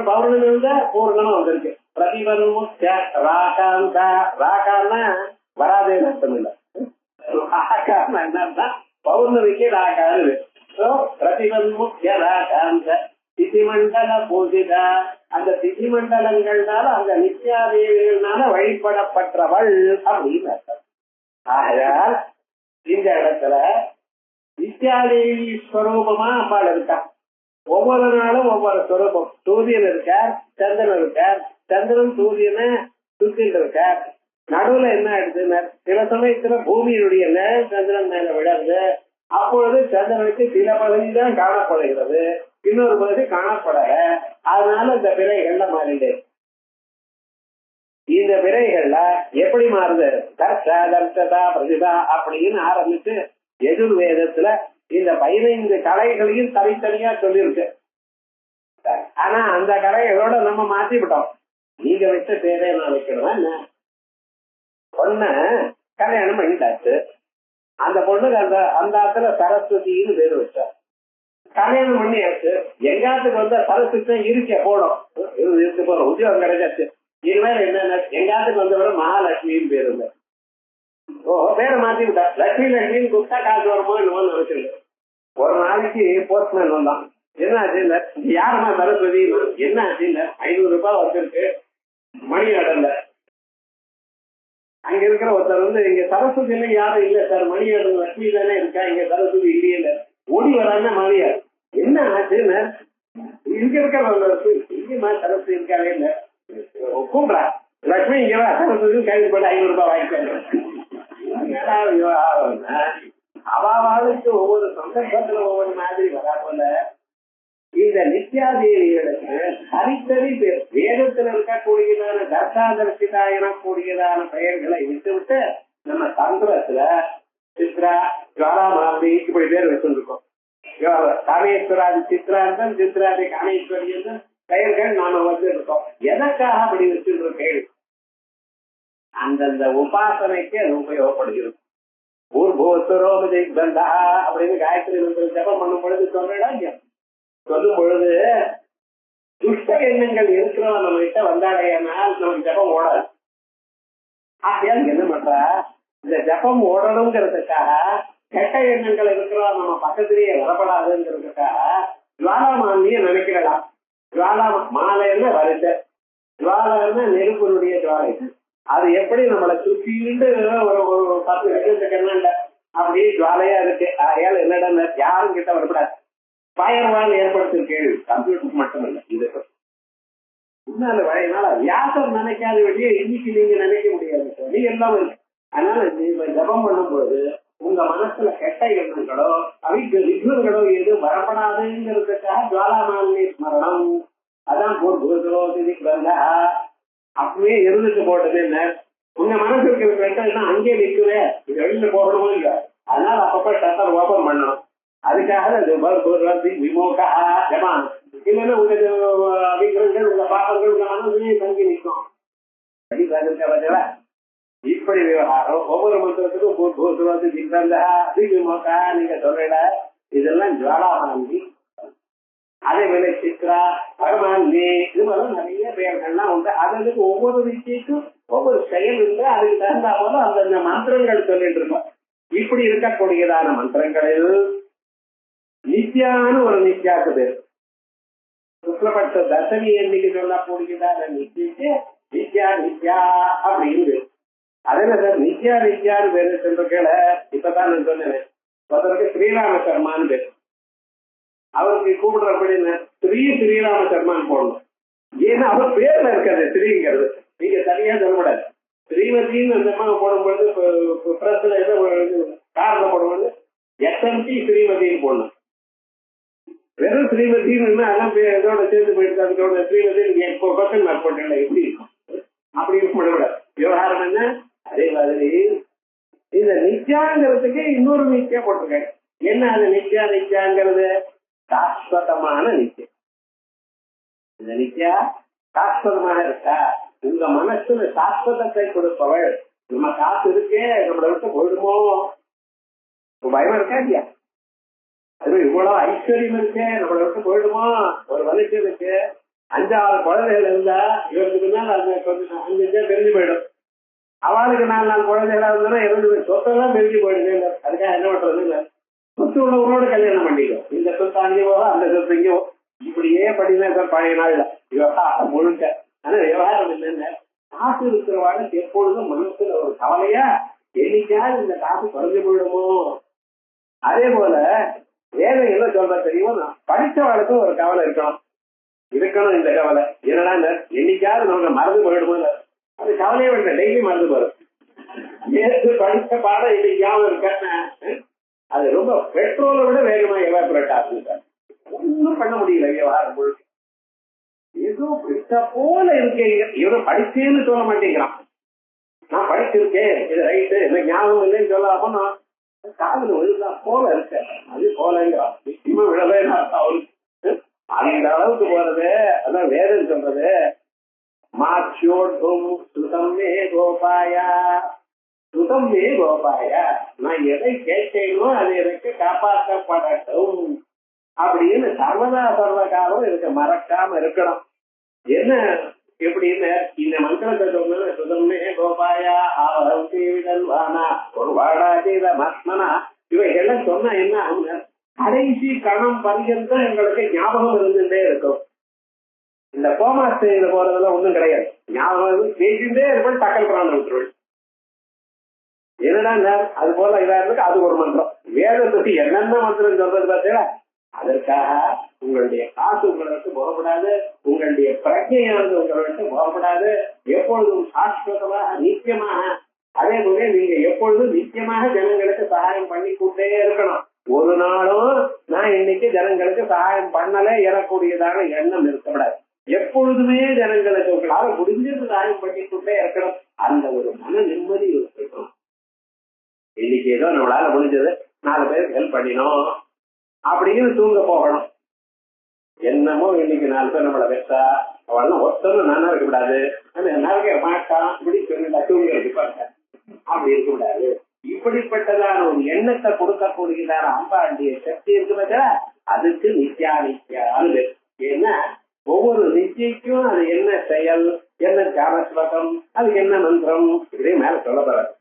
பௌர்ணமி வந்து பூர்ணமா வந்திருக்கு. பிரதிபன்முக்ய ராகாந்தா. ராகான்னா வராதே அர்த்தம் இல்ல. ராகான்னா என்னன்னா பௌர்ணமிக்கு ராகான்னு. பிரதிபன்முக்ய ராகாந்த திதிமண்டல பூஜிதா. அந்த திதிமண்டலங்கள்னால அந்த நித்யாதேவிகள்னால வழிபடப்பட்டவள் அப்படின்னு அர்த்தம். ஆகையால் இந்த இடத்துல நித்யாதேவி ஸ்வரூபமா அம்பாள் இருக்கா. ஒவ்வொரு நாளும் ஒவ்வொரு ஸ்வரூபம். சூரியன் இருக்கார், சந்திரன் இருக்கார். சந்திரன் சூரியனை சுத்திட்டு இருக்கார். நடுவுல என்ன ஆயிடுச்சு? சில சமயத்துல பூமியினுடைய நேரம் சந்திரன் மேல விழந்து அப்பொழுது சந்திரனுக்கு சில பகுதி தான் காணப்படுகிறது, இன்னொரு பகுதி காணப்படல. அதனால இந்த பிறைகள்ல மாறிடு. இந்த பிறைகள்ல எப்படி மாறுது? தர்ஷா தர்ஷதா பிரதிபா அப்படின்னு ஆரம்பிச்சு எதிர்வேதத்துல இந்த 15 கலைகளையும் தனித்தனியா சொல்லியிருக்கு. ஆனா அந்த கலைகளோட நம்ம மாத்தி விட்டோம். நீங்க வச்ச பேரே நான் வைக்கணுமா என்ன? பொண்ண கல்யாணம் பண்ணிட்டாச்சு. அந்த பொண்ணுக்கு அந்த ஆத்துல சரஸ்வதினு பேரு வச்சார். கல்யாணம் பண்ணியாச்சு. எங்காத்துக்கு வந்த சரஸ்வதி இருக்க போனோம், இருக்கு போறோம், உத்தியோகம் கிடைச்சாச்சு. இனிமேல் என்ன எங்காத்துக்கு வந்தவரை மகாலட்சுமின்னு பேரு இல்லை. பேரை மாத்தி விட்டா. லட்சுமி லட்சுமின்னு கூப்பிட்டா காசு வருமோ என்னமோ நினைச்சிருக்கு. ஒரு நாளைக்கு போஸ்ட்மேன் வந்தான். என்ன ஆச்சு இல்ல, யாருமா சரஸ்வதி? என்ன ஆச்சு இல்ல, 500 ரூபாய் வச்சிருக்கு மணி ஆடல. அங்க இருக்கிற ஒருத்தர் வந்து இங்க சரஸ்வதி எல்லாம் யாரும் இல்ல சார், மணி ஆடல் லட்சுமி தானே இருக்கா, இங்க சரஸ்வதி இல்லையே இல்ல. ஓடி வரான்னு மாறியார். என்ன ஆச்சுன்னு இங்க இருக்கிற இங்கேமா சரஸ்வதி இருக்காவே இல்ல, கூப்பிடா லட்சுமி இங்க சரஸ்வதி கைதுபட்டு 500 ரூபாய் வாங்கிட்டாங்க. அவாவாளுக்கு ஒவ்வொரு சந்தர்ப்பத்துல ஒவ்வொரு மாதிரி வரா போல இந்த நித்யாதேவிகளுக்கு தனித்தனி பேர். வேதத்துல இருக்கக்கூடியதான தர்ஷாதர்ஷிதா எனக்கூடியதான பெயர்களை விட்டுவிட்டு நம்ம தந்திரத்துல சித்ரா, ஜுவாலாமாலி இப்படி பேர் வச்சிருக்கோம். காமேஸ்வராதி சித்ராந்தம், சித்ராதி காமேஸ்வரி என்று பெயர்கள் நாம வச்சிருக்கோம். எதற்காக அப்படி வச்சிருக்கோம்? அந்தந்த உபாசனைக்கு அது உபயோகப்படுகிறது. ஊர்போஸ்வரோபதிபந்தா அப்படின்னு காயத்ரி மந்திரம் ஜபம் பண்ணும் பொழுது சொல்றா. சொல்லும் பொழுது துஷ்ட எண்ணங்கள் இருக்கிறவன் நம்ம கிட்ட வந்தாடையானால் நமக்கு ஜபம் ஓடாது. ஆகையால் என்ன பண்றா, இந்த ஜபம் ஓடணுங்கிறதுக்காக கெட்ட எண்ணங்கள் இருக்கிறவன் நம்ம பக்கத்திலேயே வரப்படாதுங்கிறதுக்காக ஜுவாலாமாலிய நினைக்கிறலாம். ஜுவாலா மாலைன்னு வரிசை, ஜுவாலான்னா நெருப்பினுடைய ஜுவாலை. அது எப்படி நம்மளை சுற்றிட்டு ஒரு 10 லட்சத்துக்கு அப்படியே ஜுவாலையா இருக்கு. ஆகையால் என்னடா யாரும் கிட்ட வரக்கூடாது. பயர்வால் ஏற்படுத்தும் கேள்வி கம்ப்யூட்டருக்கு மட்டுமல்ல. இது முன்னால வழியினால வியாசம் நினைக்காத வெளியே இன்னைக்கு நீங்க நினைக்க முடியாது. நீ எல்லாம் இருக்கு. அதனால நீங்க ஜபம் பண்ணும்போது உங்க மனசுல கெட்ட எண்ணங்களோ விக்னங்களோ எதுவும் வரப்படாதுங்கிறதுக்காக ஜுவாலாமாலினி ஸ்மரணம். அதான் அப்படியே இருந்துட்டு போட்டது. என்ன உங்க மனசுக்கு இருக்கிற அங்கே நிற்குவே, இது வெளியில போகணுமோ இல்ல. அதனால அப்பப்ப ஷட்டர் ஓபன் பண்ணணும். அதுக்காக விமோகா ஜமான் இல்லைன்னா உங்க விக்கிரங்கள் உங்க பாப்பங்கள் உங்க மனசுலயே தங்கி நிற்கும். இப்படி விவகாரம் ஒவ்வொரு மந்திரத்துக்கும் விமோகா நீங்க சொல்ற இதெல்லாம் ஜுவாலாமாலி. அதே போல சித்ரா, பரமான்மி, இது மாதிரி நிறைய பெயர்கள்லாம் உண்டு. அதுக்கு ஒவ்வொரு விஷயத்துக்கும் ஒவ்வொரு செயல் இல்லை. அதுக்கு தகுந்த போது அந்த மந்திரங்கள் சொல்லிட்டு இருக்கோம். இப்படி இருக்கக்கூடியதான மந்திரங்களில் நித்யான்னு ஒரு நித்யாக்கு பேர். சுக்லபட்ச தசமி எண்ணிக்கை சொல்லக்கூடியதான நித்தியக்கு நித்யா அப்படின்னு. அதே சார் நித்யா நித்யான்னு பேரு சொல்ற கேள. இப்பதான் நான் சொன்னேன், ஒருத்தருக்கு ஸ்ரீராம சர்மான்னு பேரு. அவருக்கு கூப்பிடுற அப்படின்னு ஸ்ரீராம சர்மான்னு போடணும். ஏன்னா அவர் பேர்ல இருக்காது ஸ்ரீங்கிறது. நீங்க தனியா சொல்லக்கூடாது. ஸ்ரீமதின்னு அந்த போடும்போது பிரஸ்ல கார்ல போடும்போது எஸ்எம்டி ஸ்ரீமதின்னு போடணும். வெறும் ஸ்ரீமதின்னு அதான் இதோட சேர்ந்து போயிட்டு அதோட ஸ்ரீமதி கொஸ்டின் மார்க் போட்டீங்களா எப்படி இருக்கும்? அப்படி பண்ணக்கூடாது. விவகாரம் என்ன? அதே மாதிரி இந்த நித்யாங்கிறதுக்கு இன்னொரு நித்யா போட்டிருக்காங்க. என்ன அது நித்யா? நித்யாங்கிறது சாஸ்வதமான நித்தியம். இந்த நித்யா சாஸ்வதமாக இருக்கா? உங்க மனசுல சாஸ்வதத்தை கொடுப்பவள். நம்ம காசு இருக்கே, நம்மளை விட்டு போயிடுமோ பயமா இருக்கா இல்லையா? அது இவ்வளவு ஐஸ்வர்யம் இருக்கு, நம்மளை விட்டு போயிடுமோ? ஒரு மனுஷனுக்கு 5-6 குழந்தைகள் இருந்தா இவருக்கு முன்னால் அது கொஞ்சம் 5 தெரிஞ்சு போயிடும். அவளுக்கு 4 குழந்தைகளா இருந்தா 2 சொத்தெல்லாம் தெரிஞ்சு போயிடுது. அதுக்காக என்ன பண்றது? இல்ல சொத்து உள்ளவங்களோட கல்யாணம் பண்ணிக்கும். இந்த சொத்து அங்கேயோ அந்த சொத்து இங்கேயோ இப்படியே படிதான் சார் பழைய நாள்ல விவகாரம் முழுக்க. ஆனா விவகாரம் என்னென்ன, காசு இருக்கிறவாளுக்கு எப்பொழுதும் மனசுல ஒரு கவலையா, என்னைக்காவது இந்த காசு குறைஞ்சு போயிடுமோ. அதே போல வேதம் என்ன சொல்ற தெரியுமா? படிச்சவாளுக்கும் ஒரு கவலை இருக்கணும். இந்த கவலை என்னன்னா, என்னைக்காவது நமக்கு மறந்து போயிடுமோ. அது கவலையே வேண்டாம், டெய்லி மறந்து போயிடும். நேற்று படிச்ச பாடம் இன்னைக்கு ஞாபகம் இருக்க, அது ரொம்ப பெட்ரோலை விட வேகமா எவாபரேட் ஆகுது. ஒன்னும் பண்ண முடியல விவகாரம் முழுக்க. ஏதோ பிடிச்ச போல இருக்கீங்க. இவரும் படிச்சேன்னு சொல்ல மாட்டேங்கிறான். நான் படிச்சிருக்கேன், இது ரைட்டு, எனக்கு ஞாபகம் இல்லைன்னு சொல்லாம நான் காதல் விழுந்தா போல இருக்க. அது போலங்கிறான். நிச்சயமா விழவே அவருக்கு அந்த அளவுக்கு போறது. அதான் வேதம் சொல்றது, மாச்சோட்டும் சுதம்மே கோபாயா, சுதம்மே கோபாயா. நான் எதை கேட்டேனோ அது எனக்கு காப்பாற்றப்படட்டும் அப்படின்னு சர்வதா சர்வகாலம் இருக்க மறக்காம இருக்கணும். என்ன எப்படின்னு இந்த மந்திரத்தை சொன்ன, சுதம்மே கோபாயா ஆவரம் தீவிதல்வானா ஒரு வாடாதீத மத்மனா, இவைகள்லாம் சொன்னா என்ன அவங்க கடைசி கணம் பர்யந்தம் எங்களுக்கு ஞாபகம் இருந்துட்டே இருக்கும். இந்த கோமா ஸ்டேஜ்ல போறதெல்லாம் ஒண்ணும் கிடையாது. ஞாபகம் பேசிட்டே இருப்பேன், டக்கல் பிராணம் விட்டுருவேன். என்னடா அது போல இதா இருக்கு. அது ஒரு மந்திரம். வேதத்துக்கு என்னென்ன மந்திரம் சொல்றது பார்த்தீங்களா? அதற்காக உங்களுடைய காசு உங்களை விட்டு போகப்படாது, உங்களுடைய பிரஜையானது உங்களை விட்டு போகப்படாது. எப்பொழுதும் சாஸ்வதமாக நித்தியமாக, அதே போல நீங்க எப்பொழுதும் நித்தியமாக ஜனங்களுக்கு சகாயம் பண்ணி கொண்டே இருக்கணும். ஒரு நாளும் நான் இன்னைக்கு ஜனங்களுக்கு சகாயம் பண்ணல எனக்கூடியதான எண்ணம் இருக்கப்படாது. எப்பொழுதுமே ஜனங்களுக்கு உங்களால முடிஞ்சது சகாயம் பண்ணி கொண்டே இருக்கணும். அந்த ஒரு மன நிம்மதி இருக்கணும். இன்னைக்கு ஏதோ நம்மளால முடிஞ்சது 4 பேருக்கு ஹெல்ப் பண்ணினோம் அப்படின்னு தூங்க போகணும். என்னமோ இன்னைக்கு 4 பேர் நம்மளை வச்சா அவெல்லாம் ஒருத்தரும் நானா இருக்கக்கூடாது, நிறைய மாட்டான் இப்படி சொல்லி தூங்க இருப்பாங்க. அப்படி இருக்கக்கூடாது. இப்படிப்பட்டதான ஒரு எண்ணத்தை கொடுக்கக்கூடியதான அம்பாண்டிய சக்தி இருக்குதா, அதுக்கு நித்யா நித்யான்னு. ஏன்னா ஒவ்வொரு நித்தியக்கும் அது என்ன செயல், என்ன ஜானஸ்வகம், அது என்ன மந்திரம், இப்படியே மேல சொல்லப்படுறது.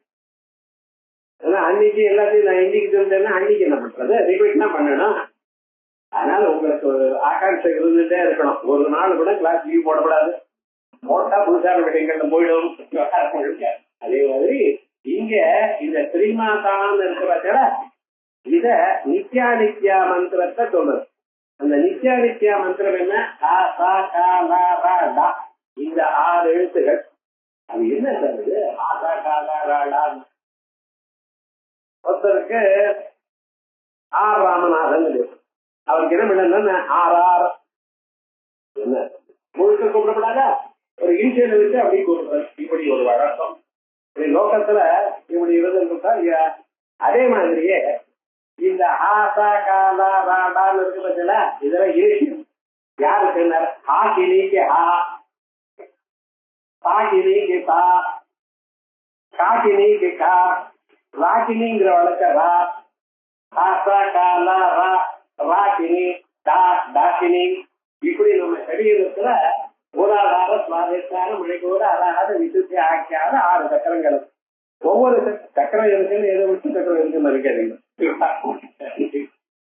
ஏன்னா அன்னைக்கு எல்லாத்தையும் நான் இன்னைக்கு சொல்லிட்டேன்னா அன்னைக்கு என்ன பண்றது, ரிப்பீட் தான் பண்ணணும். அதனால உங்களுக்கு ஒரு ஆகாட்சி இருந்துட்டே இருக்கணும். ஒரு நாள் கூட கிளாஸ் லீவ் போடக்கூடாது. போட்டா புதுசான விஷயங்கள்ல போயிடும். அதே மாதிரி இங்க இந்த ஸ்ரீமாதான் இருக்கிற இத நித்யா நித்யா மந்திரத்தை சொல்றது. அந்த நித்யா நித்யா மந்திரம் என்ன? இந்த 6 எழுத்துகள். அது என்ன சொல்றது? ஆசா காலா. ஒருத்தருக்கு ஆர் ராமநாதன், அவருக்கு என்ன பண்ண ஆர் என்ன முழுக்க கூப்பிடப்படாதா, ஒரு இன்சியல் வச்சு அப்படி கூப்பிடுறது. இப்படி ஒரு வழக்கம் லோகத்துல இப்படி இருந்துட்டா. அதே மாதிரியே இந்த ஆசா காலா ராடான்னு இருக்கு பட்சல இதெல்லாம் இருக்கு. யாருக்கு ஆகினிக்கு ஆ, சாகினிக்கு சா, காகினிக்கு கா, ராகினிங்கிற வழக்க ரா, ஆசா காலா ரா, ராகினி டா, டாக்கினி. இப்படி நம்ம சரீரத்துல மூலாதார சுவாதிஷ்டான மணிக்கூட அழகாத விசுத்தி ஆக்கியாத 6 சக்கரங்கள். ஒவ்வொரு சக்கரம் இருக்குன்னு எதை விட்டு சக்கரம் இருக்குன்னு நினைக்காதீங்க.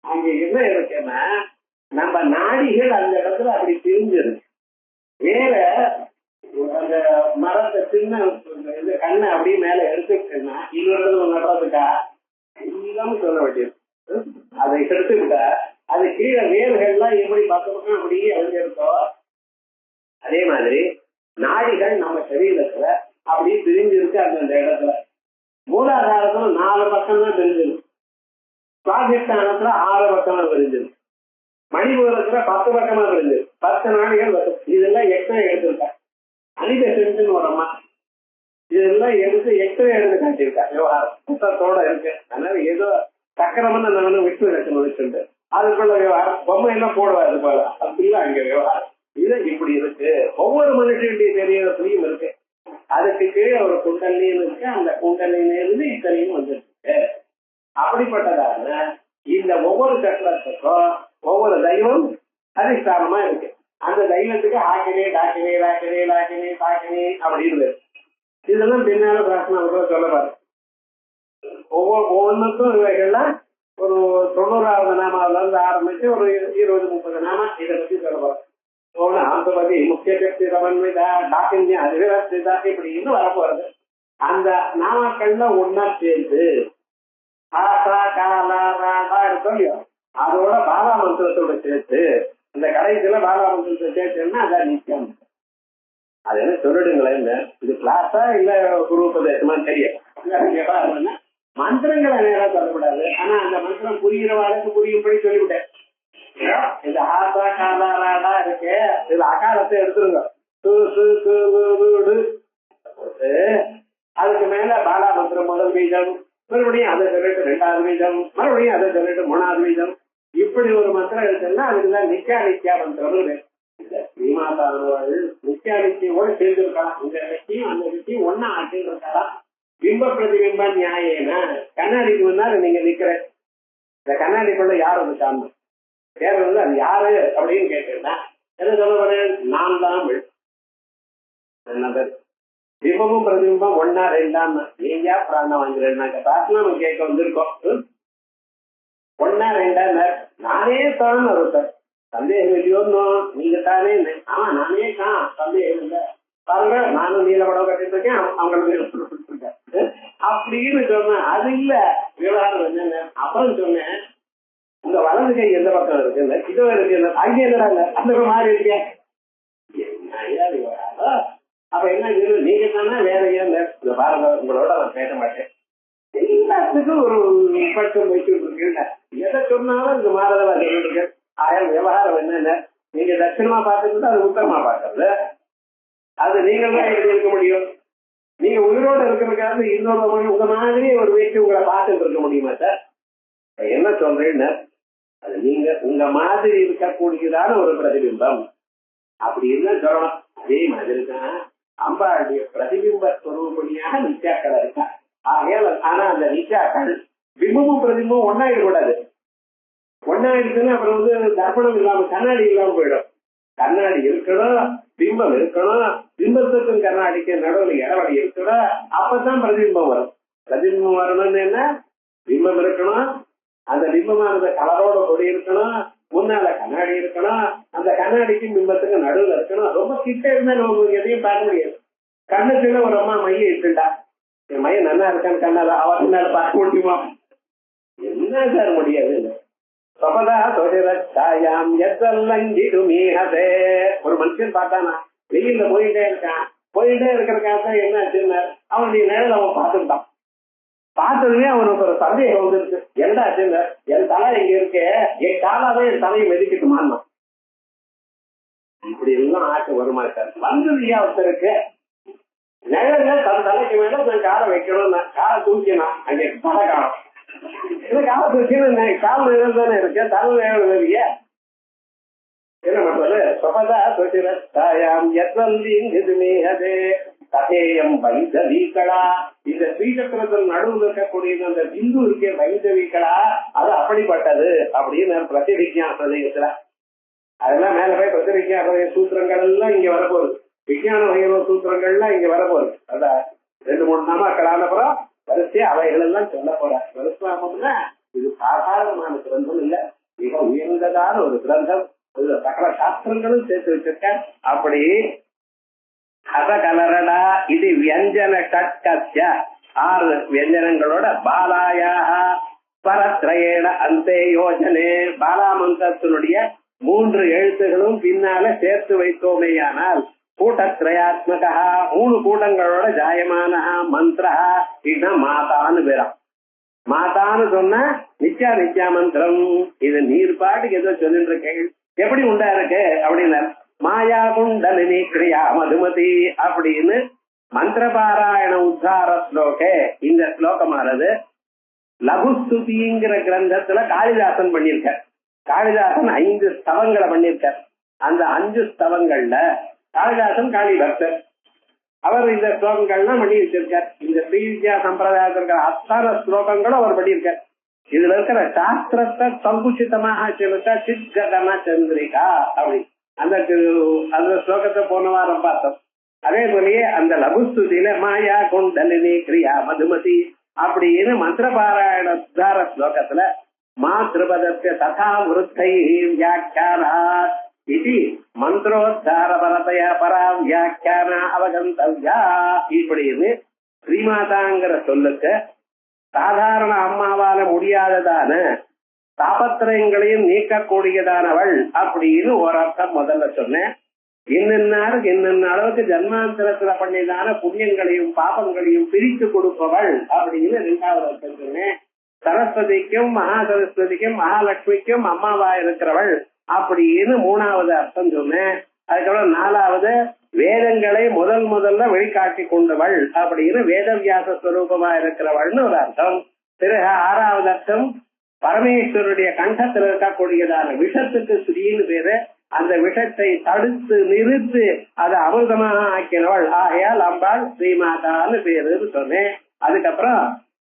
அங்க என்ன இருக்குன்னா நம்ம நாடிகள் அந்த இடத்துல அப்படி பிரிஞ்சிருக்கு. வேற அந்த மரத்தை சின்ன இந்த கண்ணை அப்படியே மேல எடுத்துக்கிட்டேன்னா இன்னொரு நடுறதுக்கா இல்லாம சொல்ல வேண்டியது. அதை எடுத்துக்கிட்டா அது கீழே வேர்கள்லாம் எப்படி பக்கம் அப்படியே அவங்க இருக்கோ அதே மாதிரி நாடிகள் நம்ம சரீரத்துல அப்படியே பிரிஞ்சிருக்கு. அந்தந்த இடத்துல மூலாதாரத்துல 4 பக்கம் தான் பிரிஞ்சிருக்கு, சுவாதிஷ்டானத்துல 6 பக்கமா பிரிஞ்சிருக்கு, மணிபூரத்துல 10 பக்கமா பிரிஞ்சிருக்கு, 10 நாடிகள் வரும். இதெல்லாம் எக்ஸ்ரே எடுத்திருக்கா. அனித சென்சுன்னு ஒரு அம்மா இதெல்லாம் எடுத்து எக்ஸ்ரே எடுத்து காட்டியிருக்கா. விவகாரம் புத்தத்தோட இருக்கு. அதனால ஏதோ சக்கரம்னு நான் விட்டு வச்சுட்டு அதுக்குள்ள விவகாரம் பொம்மை எல்லாம் போடுவாரு போல அப்படிலாம் அங்க விவகாரம். இது இப்படி இருக்கு. ஒவ்வொரு மனுஷனுடைய தெரியறதுலயும் இருக்கு. அதுக்கு கீழே ஒரு குண்டலின்னு இருக்கு. அந்த குண்டலினிலிருந்து இத்தனையும் வந்துருக்கு. அப்படிப்பட்டதான இந்த ஒவ்வொரு சக்கரத்துக்கும் ஒவ்வொரு தெய்வம் அதிஷ்டானமா இருக்கு. அந்த தெய்வத்துக்கு ஆக்கினே டாக்கினே டாக்கினே டாக்கினே டாக்கினே அப்படின்னு இதெல்லாம் பின்னால பிரார்த்தனை சொல்லப்பாரு. ஒவ்வொன்றுக்கும் இவைகள்லாம் ஒரு 90வது நாமாவில இருந்து ஆரம்பிச்சு ஒரு 20-30 நாமா இதை பத்தி சொல்லப்பாரு. ஆந்தபதி முக்கிய சக்தி சமன்விதா டாக்கின்யா அதிவிரஸ்திதா இப்படின்னு வரப்போறது. அந்த நாமக்கள்ல ஒன்னா சேர்ந்து ஆசா காலா ராடா இருக்கும் இல்லையோ அதோட பாலா மந்திரத்தோட சேர்த்து இந்த கடைசியில பாலா மந்திரத்தை சேர்த்துன்னா அதான் நிச்சயம். அது என்ன சொல்லிடுங்களேன். இது கிளாஸா இல்ல குரு உபதேசமான்னு தெரியும். மந்திரங்களை நேரம் சொல்லக்கூடாது. ஆனா அந்த மந்திரம் புரிகிற வாழ்க்கை புரியும்படி சொல்லிவிட்டேன். இந்த ஆசா காலா ராடா இருக்கு. இதுல அகாலத்தை எடுத்துருங்க. அதுக்கு மேல பாலா மந்திரம் முதல் பீஜம், மறுபடியும் அதை சொல்லிட்டு 2வது பீஜம், மறுபடியும் அதை சொல்லிட்டு 3வது பீஜம். இப்படி ஒரு மந்திரம் இருக்குன்னா அதுக்குதான் நித்யா நித்யா மந்திரம். ஸ்ரீமாதானவர்கள் நித்யா நித்தியோட சேர்ந்திருக்கலாம். இந்த கட்சியும் அந்த கட்சியும் ஒன்னா ஆட்டின்னு இருக்கலாம். பிம்ப பிரதிபிம்ப நியாயேன கண்ணாடிக்கு முன்னால நீங்க நிக்கிற இந்த கண்ணாடிக்குள்ள யார் இருக்காம கேட்கறது அது யாரு அப்படின்னு கேட்டீங்கன்னா என்ன சொல்ல வரேன்? நான் தான் பிம்பமும் பிரதிபிம்பம் 1 2 நீங்க பிராணம் வாங்குறேன்னாக்க பிரார்த்தனை நம்ம கேட்க வந்திருக்கோம். 1 2 நானே தான் ஒருத்தர் சந்தேகம் இல்லையோன்னு நீங்க தானே. ஆமா நானே தான், சந்தேகம் இல்லை. பாருங்க நானும் நீல படம் கட்டிட்டு இருக்கேன், அவங்களுக்கு அப்படின்னு சொன்னேன். அது இல்ல விவகாரம் என்னங்க. அப்புறம் சொன்னேன் உங்க வலது கை எந்த பக்கம் இருக்கு, இதோ இருக்கு, அங்கே என்னடா அந்த மாதிரி இருக்கேன். அப்ப என்ன நீங்க தானே வேற ஏன் இந்த பாருங்க உங்களோட நான் பேச மாட்டேன். எல்லாத்துக்கும் ஒரு பட்டம் வச்சுட்டு இருக்குல்ல. எதை சொன்னாலும் இந்த மாறதெல்லாம் சொல்லிட்டு இருக்கு. ஆயிரம் விவகாரம் என்னென்ன நீங்க தட்சிணமா பார்த்துட்டு அது உத்தரமா பார்க்கறது. அது நீங்க தான் எப்படி இருக்க முடியும்? நீங்க உயிரோட இருக்கிறதுக்காக இன்னொரு உங்க மாதிரி ஒரு வீட்டு உங்களை பார்த்துட்டு இருக்க முடியுமா சார்? என்ன சொல்றேன்னு அது நீங்க உங்க மாதிரி இருக்கக்கூடியதான ஒரு பிரதிபிம்பம் அப்படின்னு சொல்லணும். அதே மாதிரி தான் அம்பாளுடைய பிரதிபிம்ப ஸ்வரூபடியாக நித்யாக்கள் இருக்கா. ஆகையால் ஆனா அந்த நித்யாக்கள் பிம்பமும் பிரதிபிம்பமும் ஒன்னாயிடக்கூடாது. ஒன்னாயிடுச்சுன்னா அப்புறம் தர்ப்பணம் இல்லாம கண்ணாடி இல்லாம போயிடும். கண்ணாடி இருக்கணும், பிம்பம் இருக்கணும், பிம்பத்துக்கும் கண்ணாடிக்கு நடுவில் இடவெளி இருக்கணும். அப்பதான் பிரதிபிம்பம் வரும். பிரதிபிம்பம் வரணும்னு என்ன? பிம்பம் இருக்கணும், அந்த பிம்பமானது கலரோட கொடி இருக்கணும், முன்னால கண்ணாடி இருக்கணும், அந்த கண்ணாடிக்கும் பிம்பத்துக்கும் நடுவில் இருக்கணும். ரொம்ப கிட்ட இருந்தா நம்ம எதையும் பார்க்க முடியாது. கண்ணுக்குள்ள ஒரு அம்மா மைய இருக்குண்டா, என் மையம் நல்லா இருக்கான்னு கண்ணால அவனால பார்க்க முடியுமா? என்ன சார் முடியாது. ஒரு மனுஷன் பார்த்தானா வெயில்ல போயிட்டே இருக்கான். போயிட்டே இருக்கிறக்காக என்ன ஆச்சுன்னா அவனுடைய நிழல் அவன் பார்த்துட்டான். பார்த்ததுமே அவனுக்கு ஒரு சந்தேகம் வந்துருக்கு. என்ன ஆச்சுன்னா என் தலை இங்க இருக்கு, என் காலாவே என் தலையை மெதிக்கிட்டுமான்னா இப்படி எல்லாம் ஆட்சி வருமா சார்? வந்ததுயா ஒருத்தருக்கு நிழல்ல தன் தலைக்கு மேல நான் காலை வைக்கணும், காலை தூக்கினான், அங்கே தலை காலம் காலை தூக்கின்னு கால் நிழல் தானே இருக்கு, தலை நிழல் வெளிய என்ன பண்றது? சொபதா சொசிரத்தாயாம் எதுமே அதே கதேயம் வைந்தவீக்களா. இந்த ஸ்ரீசக்கரத்தில் நடுவில் இருக்கக்கூடிய அந்த பிந்து இருக்கே வைந்தவீக்களா, அது அப்படிப்பட்டது அப்படின்னு பிரதிவிஜ்ஞா பிரதேசத்துல அதெல்லாம் மேல போய் பிரதிவிஜ்ஞா பிரதேச சூத்திரங்கள் எல்லாம் இங்க வரப்போகுது. விஞ்ஞான வைரவ சூத்திரங்கள்லாம் இங்க வரப்போகுது. அதான் 2-3 நாமாக்கள் ஆனப்புறம் வரிசையா அவைகள் எல்லாம் சொல்ல போறார். வருஷம்னா இது சாதாரணமான கிரந்தம் இல்ல, மிக உயர்ந்ததான ஒரு கிரந்தம். சகல சாஸ்திரங்களும் சேர்த்து வச்சிருக்க. அப்படி அசகலரடா இது வியஞ்சன ஷட்கஸ்ய 6 வியஞ்சனங்களோட பாலாயாக பரத்ரயேண அந்தே யோஜனே பாலாமந்திரத்தினுடைய 3 எழுத்துகளும் பின்னால சேர்த்து வைத்தோமேயானால் கூட்டத்ரயாத்மகா 3 கூட்டங்களோட ஜாயமான மந்திர இது மாதான்னு பேரம். மாதான்னு சொன்னா நித்யா நித்யா மந்திரம். இது நீர் பாட்டுக்கு ஏதோ சொல்லிட்டு இருக்கேன், எப்படி உண்டா இருக்கு அப்படின்னா மாயா குண்டலினி கிரியா மதுமதி அப்படின்னு மந்திரபாராயண உத்தார ஸ்லோகே. இந்த ஸ்லோகமானது லகுஸ்துதிங்கிற கிரந்தத்துல காளிதாசன் பண்ணியிருக்கார். காளிதாசன் 5 ஸ்தவங்களை பண்ணியிருக்கார். அந்த 5 ஸ்தவங்கள்ல காளிதாசன் காளி பக்தர். அவர் இந்த ஸ்லோகங்கள்லாம் பண்ணி வச்சிருக்கார். இந்த ஸ்ரீ வித்யா சம்பிரதாயத்தில் இருக்கிற அத்தனை ஸ்லோகங்களும் அவர் பண்ணியிருக்கார். இதுல இருக்கிற சாஸ்திரத்தை சங்குச்சிதமாக சொல்லிட்டா சித்கதன சந்திரிகா அப்படி அந்த ஸ்லோகத்தை போன வாரம் பார்த்தோம். அதே போலயே அந்த லகுஸ்துதியில மாயா குண்டலினி கிரியா மதுமதி அப்படின்னு மந்திரபாராயண உத்தார ஸ்லோகத்துல மாத்ருபதஸ்ய ததா விருத்தை வியாக்கியானாத் இது மந்திரோத்தார பரதயா பரா வியாக்கியான அவகந்தவ்யா இப்படின்னு ஸ்ரீமாதாங்கிற சொல்லுக்கு சாதாரண அம்மாவால முடியாததான தாபத்திரயங்களையும் நீக்கக்கூடியதானவள் அப்படின்னு ஒரு அர்த்தம் முதல்ல சொன்னேன். என்னென்ன அளவுக்கு ஜன்மாந்தரத்துல பண்ணியதான புண்ணியங்களையும் பாபங்களையும் பிரித்து கொடுப்பவள் அப்படின்னு 2வது அர்த்தம் சொன்னேன். சரஸ்வதிக்கும் மகா சரஸ்வதிக்கும் மகாலட்சுமிக்கும் அம்மாவா இருக்கிறவள் அப்படின்னு 3வது அர்த்தம் சொன்னேன். அதுக்கப்புறம் 4வது வேதங்களை முதல்ல வெளிக்காட்டி கொண்டவள் அப்படின்னு வேதவியாச ஸ்வரூபமா இருக்கிறவள்னு ஒரு அர்த்தம். பிறகு 6வது அர்த்தம் பரமேஸ்வருடைய கண்டத்தில் இருக்கக்கூடியதான விஷத்துக்கு ஸ்ரீன்னு பேரு. அந்த விஷத்தை தடுத்து நிறுத்து அதை அமிர்தமாக ஆக்கினவள் ஆகையால் அம்பாள் ஸ்ரீமாதான்னு பேருன்னு சொன்னேன். அதுக்கப்புறம்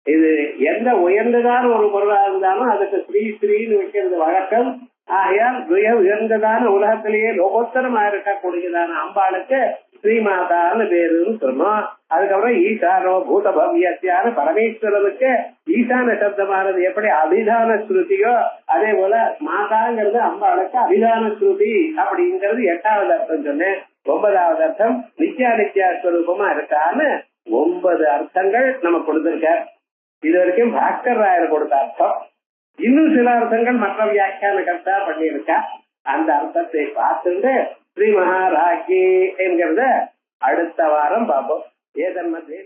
இது எந்த உயர்ந்ததான ஒரு பொருளா இருந்தாலும் அதுக்கு ஸ்ரீன்னு வைக்கிறது வழக்கம். ஆகையால் உயர்ந்ததான உலகத்திலேயே லோகோத்தரமா இருக்கக்கூடியதான அம்பாளுக்கு ஸ்ரீமாதான்னு பேருன்னு சொன்னோம். அதுக்கப்புறம் ஈசானோ பூத பவ்யத்தியான பரமேஸ்வரனுக்கு ஈசான சப்தமானது எப்படி அபிதான ஸ்ருதியோ அதே போல மாதாங்கிறது அம்பாளுக்கு அபிதான ஸ்ருதி அப்படிங்கிறது 8வது அர்த்தம் சொன்னேன். 9வது அர்த்தம் நித்யா நித்யா ஸ்வரூபமா இருக்கான்னு 9 அர்த்தங்கள் நம்ம கொடுத்திருக்கார். இது வரைக்கும் பாஸ்கர் ராயர் கொடுத்த அர்த்தம். இன்னும் சில அர்த்தங்கள் மற்ற வியாக்கியான கர்த்தா பண்ணியிருக்கா. அந்த அர்த்தத்தை பார்த்துட்டு ஸ்ரீ மகாராஜி என்கிறத அடுத்த வாரம் பார்ப்போம். ஏதன்மதே